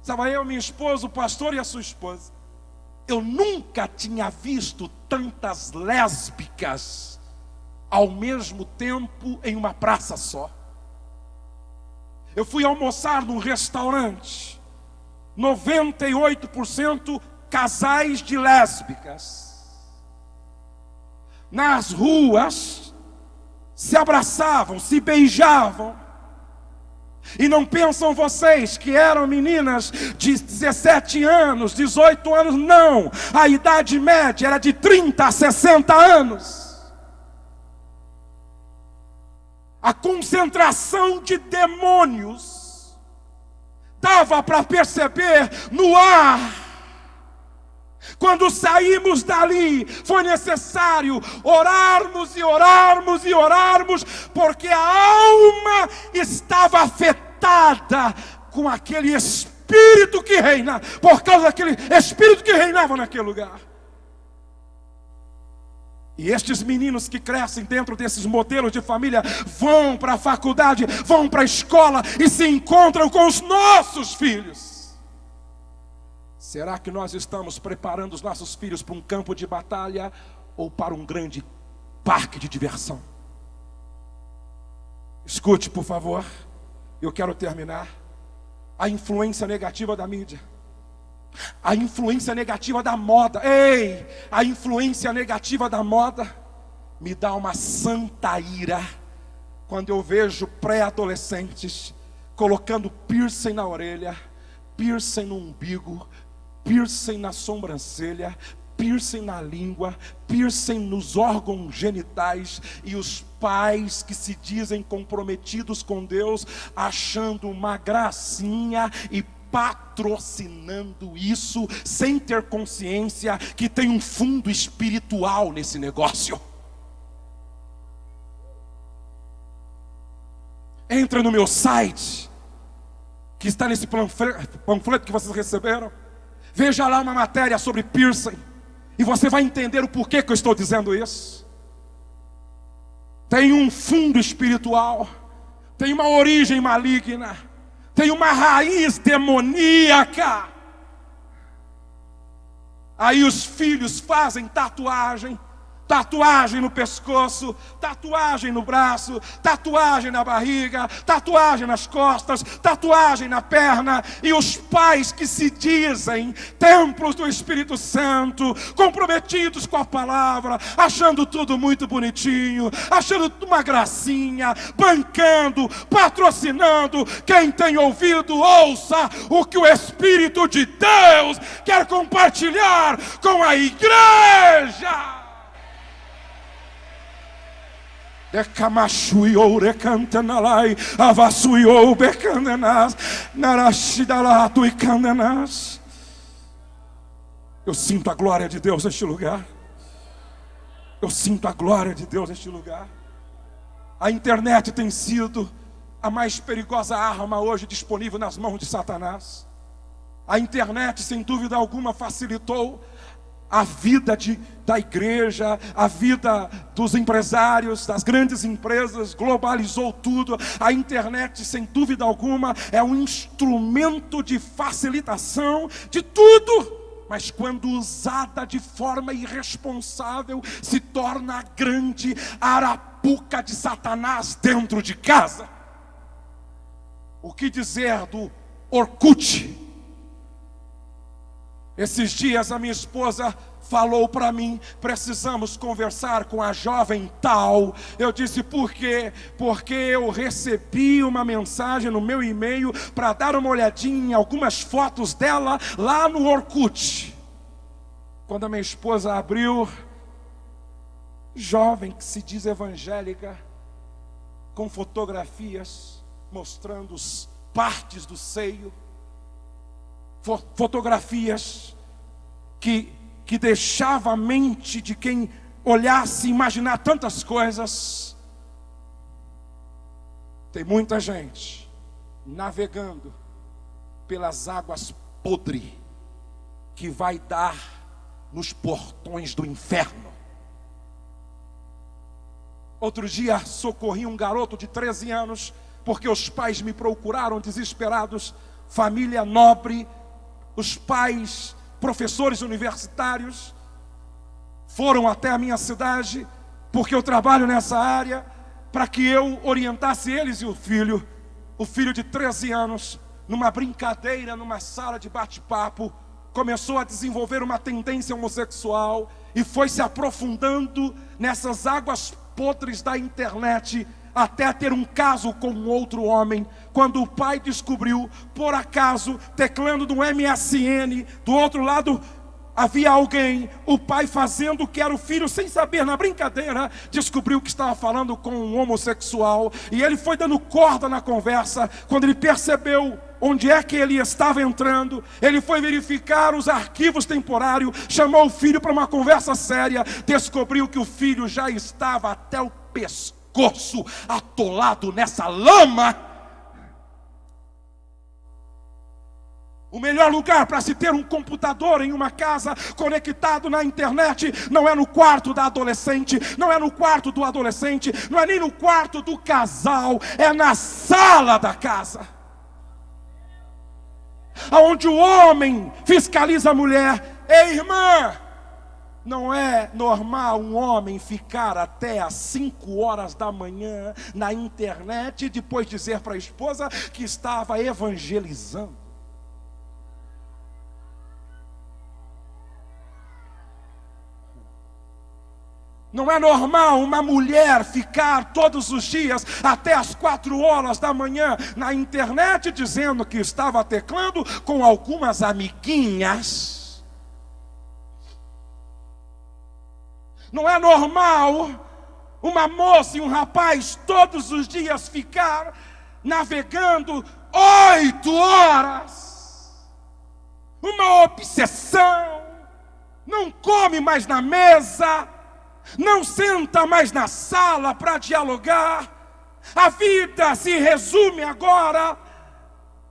Estava eu, minha esposa, o pastor e a sua esposa. Eu nunca tinha visto tantas lésbicas ao mesmo tempo em uma praça só. Eu fui almoçar num restaurante, 98% casais de lésbicas. Nas ruas se abraçavam, se beijavam. E não pensam vocês que eram meninas de 17 anos, 18 anos, não. A idade média era de 30 a 60 anos. A concentração de demônios dava para perceber no ar. Quando saímos dali, foi necessário orarmos e orarmos e orarmos, porque a alma estava afetada com aquele espírito que reina, por causa daquele espírito que reinava naquele lugar. E estes meninos que crescem dentro desses modelos de família vão para a faculdade, vão para a escola e se encontram com os nossos filhos. Será que nós estamos preparando os nossos filhos para um campo de batalha ou para um grande parque de diversão? Escute, por favor, eu quero terminar. A influência negativa da mídia, a influência negativa da moda. Ei, a influência negativa da moda me dá uma santa ira quando eu vejo pré-adolescentes colocando piercing na orelha, piercing no umbigo, piercing na sobrancelha, piercing na língua, piercing nos órgãos genitais, e os pais que se dizem comprometidos com Deus, achando uma gracinha e patrocinando isso, sem ter consciência que tem um fundo espiritual nesse negócio. Entra no meu site, que está nesse panfleto que vocês receberam. Veja lá uma matéria sobre piercing, e você vai entender o porquê que eu estou dizendo isso. Tem um fundo espiritual, tem uma origem maligna, tem uma raiz demoníaca. Aí os filhos fazem tatuagem, tatuagem no pescoço, tatuagem no braço, tatuagem na barriga, tatuagem nas costas, tatuagem na perna. E os pais que se dizem templos do Espírito Santo, comprometidos com a palavra, achando tudo muito bonitinho, achando uma gracinha, bancando, patrocinando. Quem tem ouvido, ouça o que o Espírito de Deus quer compartilhar com a igreja. Eu sinto a glória de Deus neste lugar. Eu sinto a glória de Deus neste lugar. A internet tem sido a mais perigosa arma hoje disponível nas mãos de Satanás. A internet, sem dúvida alguma, facilitou a vida da igreja, a vida dos empresários, das grandes empresas, globalizou tudo. A internet, sem dúvida alguma, é um instrumento de facilitação de tudo. Mas quando usada de forma irresponsável, se torna a grande arapuca de Satanás dentro de casa. O que dizer do Orkut? Esses dias a minha esposa falou para mim: precisamos conversar com a jovem tal. Eu disse: por quê? Porque eu recebi uma mensagem no meu e-mail para dar uma olhadinha em algumas fotos dela lá no Orkut. Quando a minha esposa abriu, jovem que se diz evangélica, com fotografias mostrando partes do seio, fotografias que deixava a mente de quem olhasse imaginar tantas coisas. Tem muita gente navegando pelas águas podres que vai dar nos portões do inferno. Outro dia socorri um garoto de 13 anos, porque os pais me procuraram desesperados, família nobre, os pais, professores universitários, foram até a minha cidade, porque eu trabalho nessa área, para que eu orientasse eles e o filho de 13 anos, numa brincadeira, numa sala de bate-papo, começou a desenvolver uma tendência homossexual e foi se aprofundando nessas águas podres da internet, até ter um caso com um outro homem. Quando o pai descobriu, por acaso, teclando no MSN, do outro lado havia alguém, o pai fazendo o que era o filho, sem saber, na brincadeira, descobriu que estava falando com um homossexual, e ele foi dando corda na conversa. Quando ele percebeu onde é que ele estava entrando, ele foi verificar os arquivos temporários, chamou o filho para uma conversa séria, descobriu que o filho já estava até o pescoço atolado nessa lama. O melhor lugar para se ter um computador em uma casa conectado na internet não é no quarto da adolescente, não é no quarto do adolescente, não é nem no quarto do casal, é na sala da casa, aonde o homem fiscaliza a mulher. Ei, irmã, não é normal um homem ficar até às 5 horas da manhã na internet e depois dizer para a esposa que estava evangelizando. Não é normal uma mulher ficar todos os dias até as 4 horas da manhã na internet dizendo que estava teclando com algumas amiguinhas. Não é normal uma moça e um rapaz todos os dias ficar navegando 8 horas. Uma obsessão. Não come mais na mesa, não senta mais na sala para dialogar. A vida se resume agora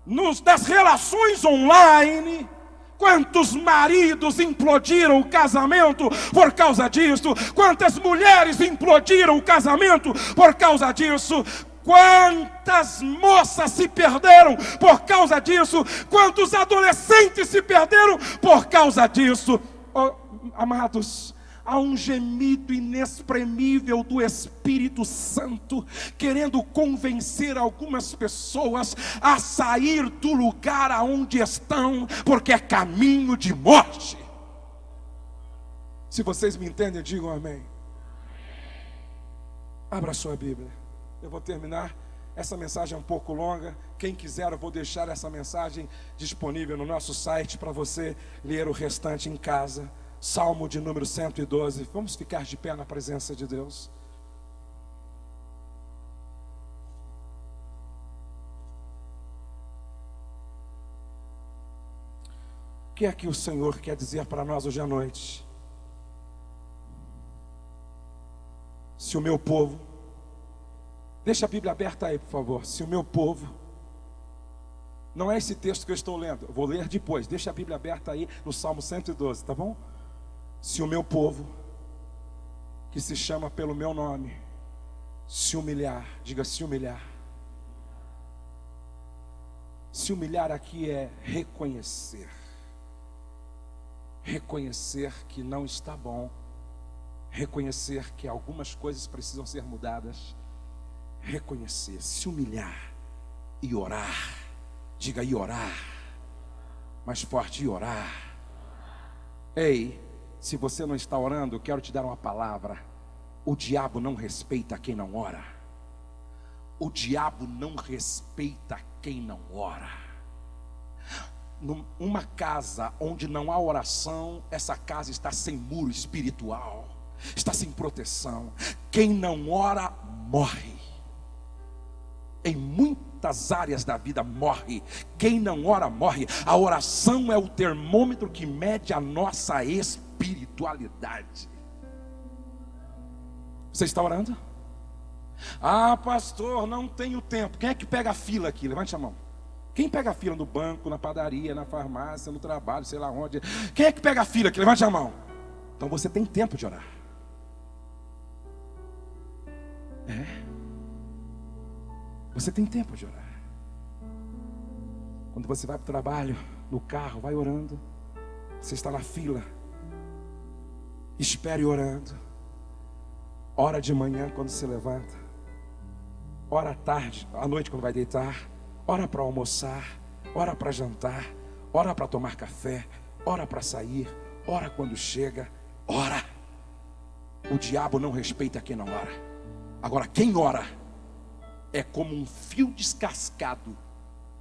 nas relações online. Quantos maridos implodiram o casamento por causa disso? Quantas mulheres implodiram o casamento por causa disso? Quantas moças se perderam por causa disso? Quantos adolescentes se perderam por causa disso? Oh, amados, há um gemido inexprimível do Espírito Santo, querendo convencer algumas pessoas a sair do lugar aonde estão, porque é caminho de morte. Se vocês me entendem, digam amém. Abra sua Bíblia. Eu vou terminar. Essa mensagem é um pouco longa. Quem quiser, eu vou deixar essa mensagem disponível no nosso site para você ler o restante em casa. Salmo de número 112. Vamos ficar de pé na presença de Deus. O que é que o Senhor quer dizer para nós hoje à noite? Se o meu povo, deixa a Bíblia aberta aí, por favor. Se o meu povo, não é esse texto que eu estou lendo, eu vou ler depois. Deixa a Bíblia aberta aí no Salmo 112, tá bom? Se o meu povo, que se chama pelo meu nome, se humilhar, diga se humilhar. Se humilhar aqui é reconhecer. Reconhecer que não está bom. Reconhecer que algumas coisas precisam ser mudadas. Reconhecer, se humilhar e orar. Diga e orar. Mais forte, e orar. Ei, se você não está orando, eu quero te dar uma palavra. O diabo não respeita quem não ora. O diabo não respeita quem não ora. Numa casa onde não há oração, essa casa está sem muro espiritual, está sem proteção. Quem não ora, morre. Em muitas áreas da vida morre. Quem não ora, morre. A oração é o termômetro que mede a nossa espiritualidade. Você está orando? Ah, pastor, não tenho tempo. Quem é que pega a fila aqui? Levante a mão. Quem pega a fila no banco, na padaria, na farmácia, no trabalho, sei lá onde? Quem é que pega a fila aqui? Levante a mão. Então você tem tempo de orar. Você tem tempo de orar. Quando você vai para o trabalho, no carro, vai orando. Você está na fila, espere orando. Ora de manhã quando se levanta. Ora à tarde, à noite quando vai deitar. Ora para almoçar. Ora para jantar. Ora para tomar café. Ora para sair. Ora quando chega. Ora. O diabo não respeita quem não ora. Agora quem ora é como um fio descascado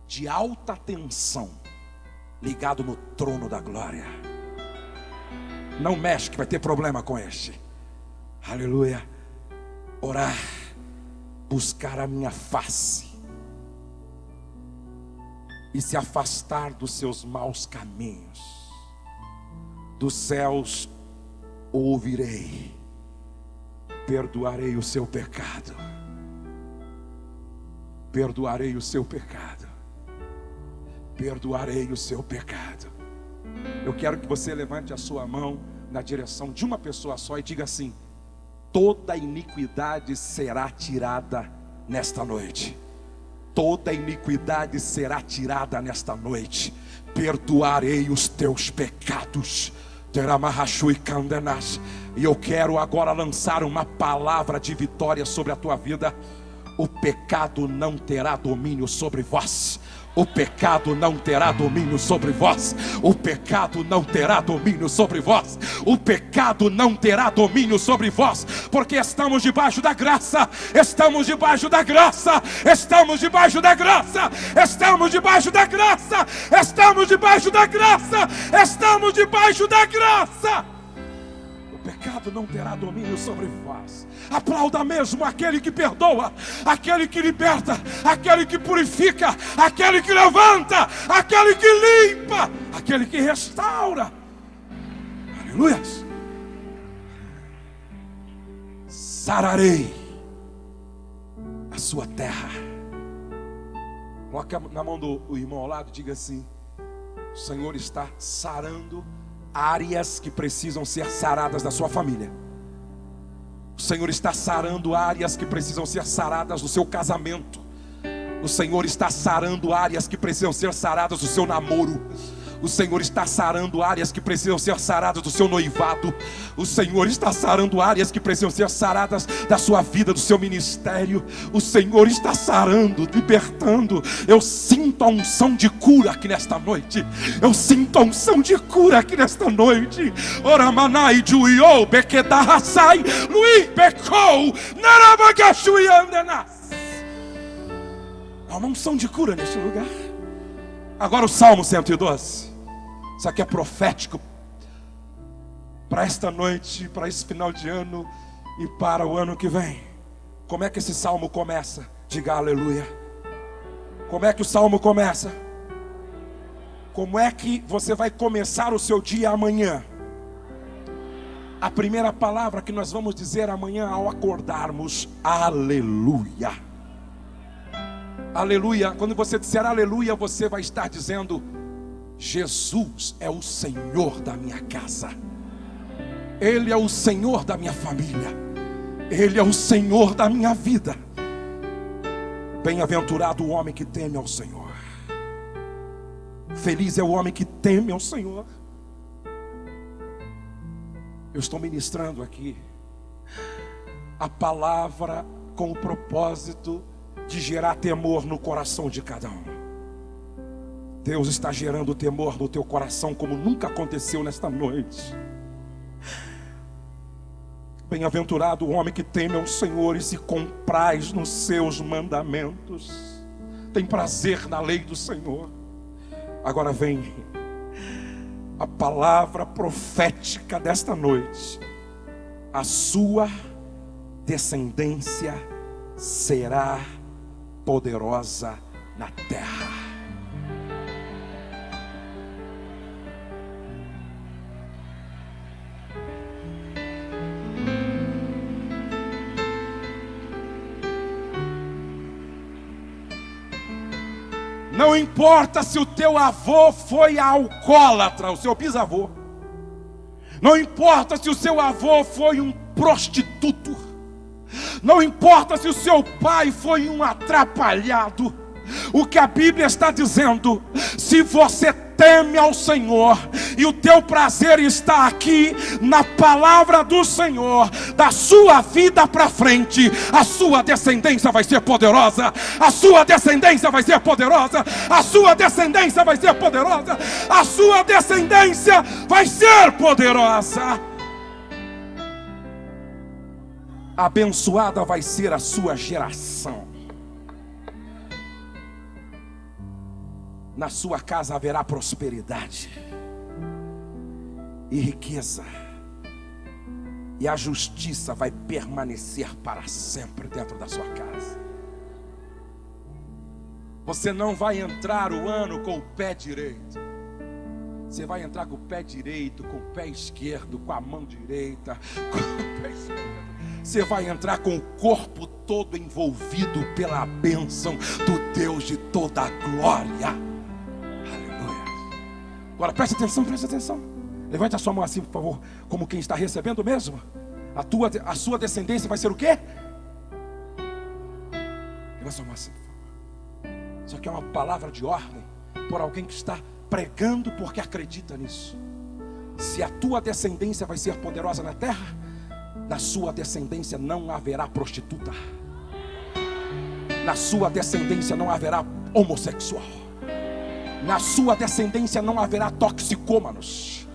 de alta tensão ligado no trono da glória. Não mexe que vai ter problema com este. Aleluia. Orar, buscar a minha face e se afastar dos seus maus caminhos. Dos céus ouvirei, perdoarei o seu pecado. Perdoarei o seu pecado. Perdoarei o seu pecado. Eu quero que você levante a sua mão na direção de uma pessoa só e diga assim: toda iniquidade será tirada nesta noite. Toda iniquidade será tirada nesta noite. Perdoarei os teus pecados. E eu quero agora lançar uma palavra de vitória sobre a tua vida. O pecado não terá domínio sobre vós. O pecado não terá domínio sobre vós. O pecado não terá domínio sobre vós. O pecado não terá domínio sobre vós. Porque estamos debaixo da graça. Estamos debaixo da graça. Estamos debaixo da graça. Estamos debaixo da graça. Estamos debaixo da graça. Estamos debaixo da graça. O pecado não terá domínio sobre vós. Aplauda mesmo aquele que perdoa, aquele que liberta, aquele que purifica, aquele que levanta, aquele que limpa, aquele que restaura. Aleluia. Sararei a sua terra. Coloca na mão do irmão ao lado e diga assim: o Senhor está sarando áreas que precisam ser saradas da sua família. O Senhor está sarando áreas que precisam ser saradas do seu casamento. O Senhor está sarando áreas que precisam ser saradas do seu namoro. O Senhor está sarando áreas que precisam ser saradas do seu noivado. O Senhor está sarando áreas que precisam ser saradas da sua vida, do seu ministério. O Senhor está sarando, libertando. Eu sinto a unção de cura aqui nesta noite. Eu sinto a unção de cura aqui nesta noite. Oramanai juiou bekedahasai lui becou narabagashui andenas. Há uma unção de cura neste lugar. Agora o Salmo 112. Isso aqui é profético para esta noite, para esse final de ano e para o ano que vem. Como é que esse salmo começa? Diga aleluia. Como é que o salmo começa? Como é que você vai começar o seu dia amanhã? A primeira palavra que nós vamos dizer amanhã ao acordarmos: aleluia. Aleluia. Quando você disser aleluia, você vai estar dizendo: Jesus é o Senhor da minha casa. Ele é o Senhor da minha família. Ele é o Senhor da minha vida. Bem-aventurado o homem que teme ao Senhor. Feliz é o homem que teme ao Senhor. Eu estou ministrando aqui a palavra com o propósito de gerar temor no coração de cada um. Deus está gerando temor no teu coração como nunca aconteceu nesta noite. Bem-aventurado o homem que teme ao Senhor e se compraz nos seus mandamentos. Tem prazer na lei do Senhor. Agora vem a palavra profética desta noite. A sua descendência será poderosa na terra. Não importa se o teu avô foi alcoólatra, o seu bisavô. Não importa se o seu avô foi um prostituto. Não importa se o seu pai foi um atrapalhado. O que a Bíblia está dizendo: se você teme ao Senhor e o teu prazer está aqui na palavra do Senhor, da sua vida para frente, a sua descendência vai ser poderosa. A sua descendência vai ser poderosa. A sua descendência vai ser poderosa. A sua descendência vai ser poderosa. Abençoada vai ser a sua geração. Na sua casa haverá prosperidade e riqueza, e a justiça vai permanecer para sempre dentro da sua casa. Você não vai entrar o ano com o pé direito. Você vai entrar com o pé direito, com o pé esquerdo, com a mão direita, com o pé esquerdo. Você vai entrar com o corpo todo envolvido pela bênção do Deus de toda a glória. Agora preste atenção, preste atenção. Levante a sua mão assim, por favor, como quem está recebendo mesmo. A sua descendência vai ser o quê? Levante a sua mão assim, por favor. Isso aqui é uma palavra de ordem por alguém que está pregando porque acredita nisso. Se a tua descendência vai ser poderosa na terra, na sua descendência não haverá prostituta. Na sua descendência não haverá homossexual. Na sua descendência não haverá toxicômanos.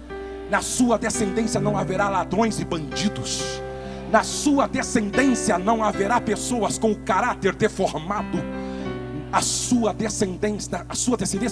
Na sua descendência não haverá ladrões e bandidos. Na sua descendência não haverá pessoas com o caráter deformado. A sua descendência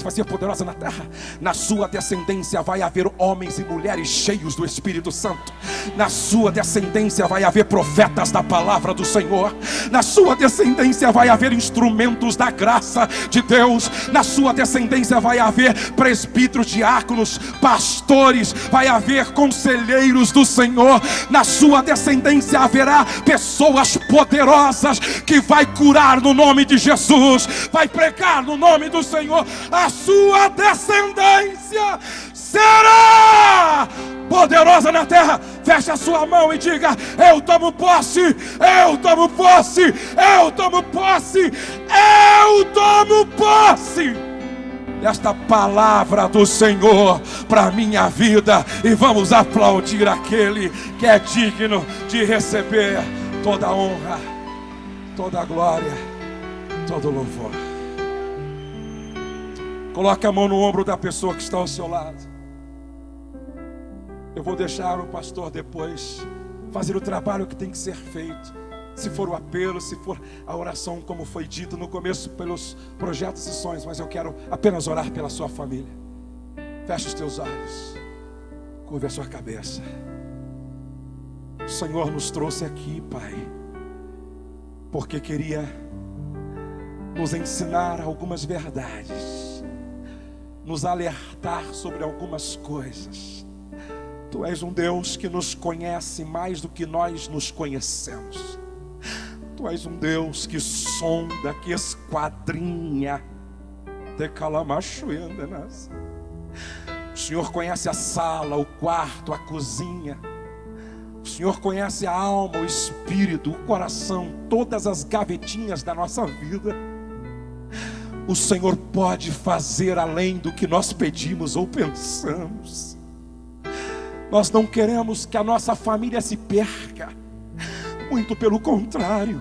vai ser poderosa na terra. Na sua descendência vai haver homens e mulheres cheios do Espírito Santo. Na sua descendência vai haver profetas da palavra do Senhor. Na sua descendência vai haver instrumentos da graça de Deus. Na sua descendência vai haver presbíteros, diáconos, pastores. Vai haver conselheiros do Senhor. Na sua descendência haverá pessoas poderosas que vai curar no nome de Jesus, vai pregar no nome do Senhor. A sua descendência será poderosa na terra. Feche a sua mão e diga: eu tomo posse, eu tomo posse, eu tomo posse, eu tomo posse. esta palavra do Senhor para a minha vida. E vamos aplaudir aquele que é digno de receber toda a honra, toda a glória, todo o louvor. Coloque a mão no ombro da pessoa que está ao seu lado. Eu vou deixar o pastor depois fazer o trabalho que tem que ser feito. Se for o apelo, se for a oração, como foi dito no começo, pelos projetos e sonhos. Mas eu quero apenas orar pela sua família. Feche os teus olhos, curve a sua cabeça. O Senhor nos trouxe aqui, Pai, porque queria nos ensinar algumas verdades, nos alertar sobre algumas coisas. Tu és um Deus que nos conhece mais do que nós nos conhecemos. Tu és um Deus que sonda, que esquadrinha. O Senhor conhece a sala, o quarto, a cozinha. O Senhor conhece a alma, o espírito, o coração, todas as gavetinhas da nossa vida. O Senhor pode fazer além do que nós pedimos ou pensamos. Nós não queremos que a nossa família se perca. Muito pelo contrário.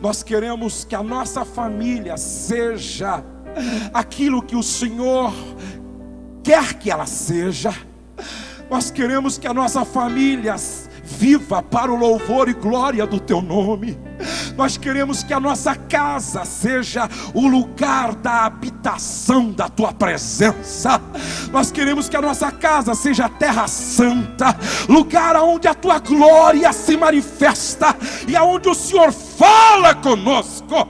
Nós queremos que a nossa família seja aquilo que o Senhor quer que ela seja. Nós queremos que a nossa família viva para o louvor e glória do Teu nome. Nós queremos que a nossa casa seja o lugar da habitação da Tua presença. Nós queremos que a nossa casa seja a terra santa, lugar onde a Tua glória se manifesta e aonde o Senhor fala conosco.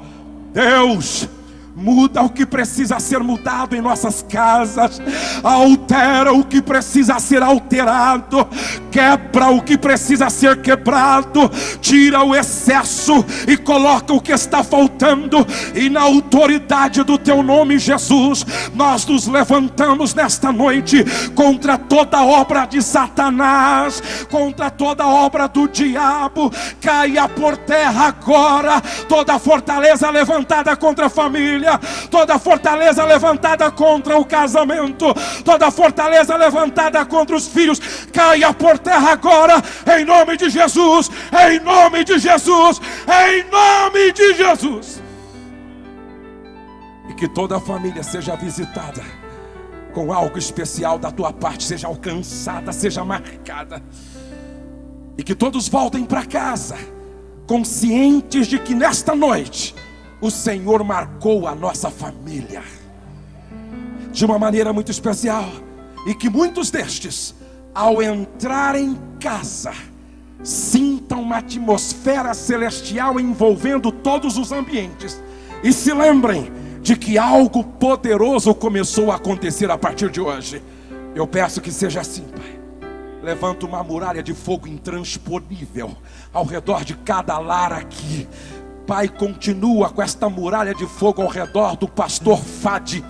Deus, muda o que precisa ser mudado em nossas casas, altera o que precisa ser alterado, quebra o que precisa ser quebrado, tira o excesso e coloca o que está faltando. E na autoridade do Teu nome, Jesus, nós nos levantamos nesta noite contra toda obra de Satanás, contra toda obra do diabo. Caia por terra agora toda fortaleza levantada contra a família, toda fortaleza levantada contra o casamento, toda fortaleza levantada contra os filhos, caia por terra agora, em nome de Jesus, em nome de Jesus, em nome de Jesus. E que toda a família seja visitada com algo especial da Tua parte, seja alcançada, seja marcada. E que todos voltem para casa conscientes de que nesta noite o Senhor marcou a nossa família de uma maneira muito especial. E que muitos destes, ao entrar em casa, sintam uma atmosfera celestial envolvendo todos os ambientes. E se lembrem de que algo poderoso começou a acontecer a partir de hoje. Eu peço que seja assim, Pai. Levanta uma muralha de fogo intransponível ao redor de cada lar aqui. Pai, continua com esta muralha de fogo ao redor do pastor Fadi,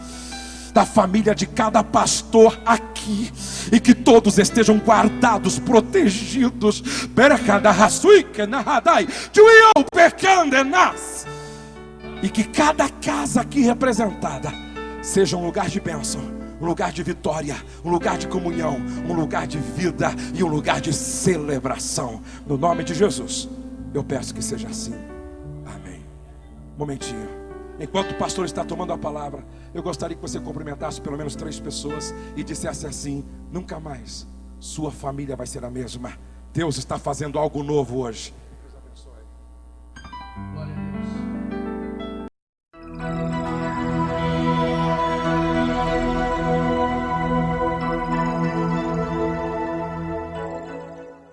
da família de cada pastor aqui, e que todos estejam guardados, protegidos. E que cada casa aqui representada seja um lugar de bênção, um lugar de vitória, um lugar de comunhão, um lugar de vida e um lugar de celebração. No nome de Jesus, eu peço que seja assim. Amém. Momentinho. Enquanto o pastor está tomando a palavra, eu gostaria que você cumprimentasse pelo menos 3 pessoas e dissesse assim: nunca mais sua família vai ser a mesma. Deus está fazendo algo novo hoje.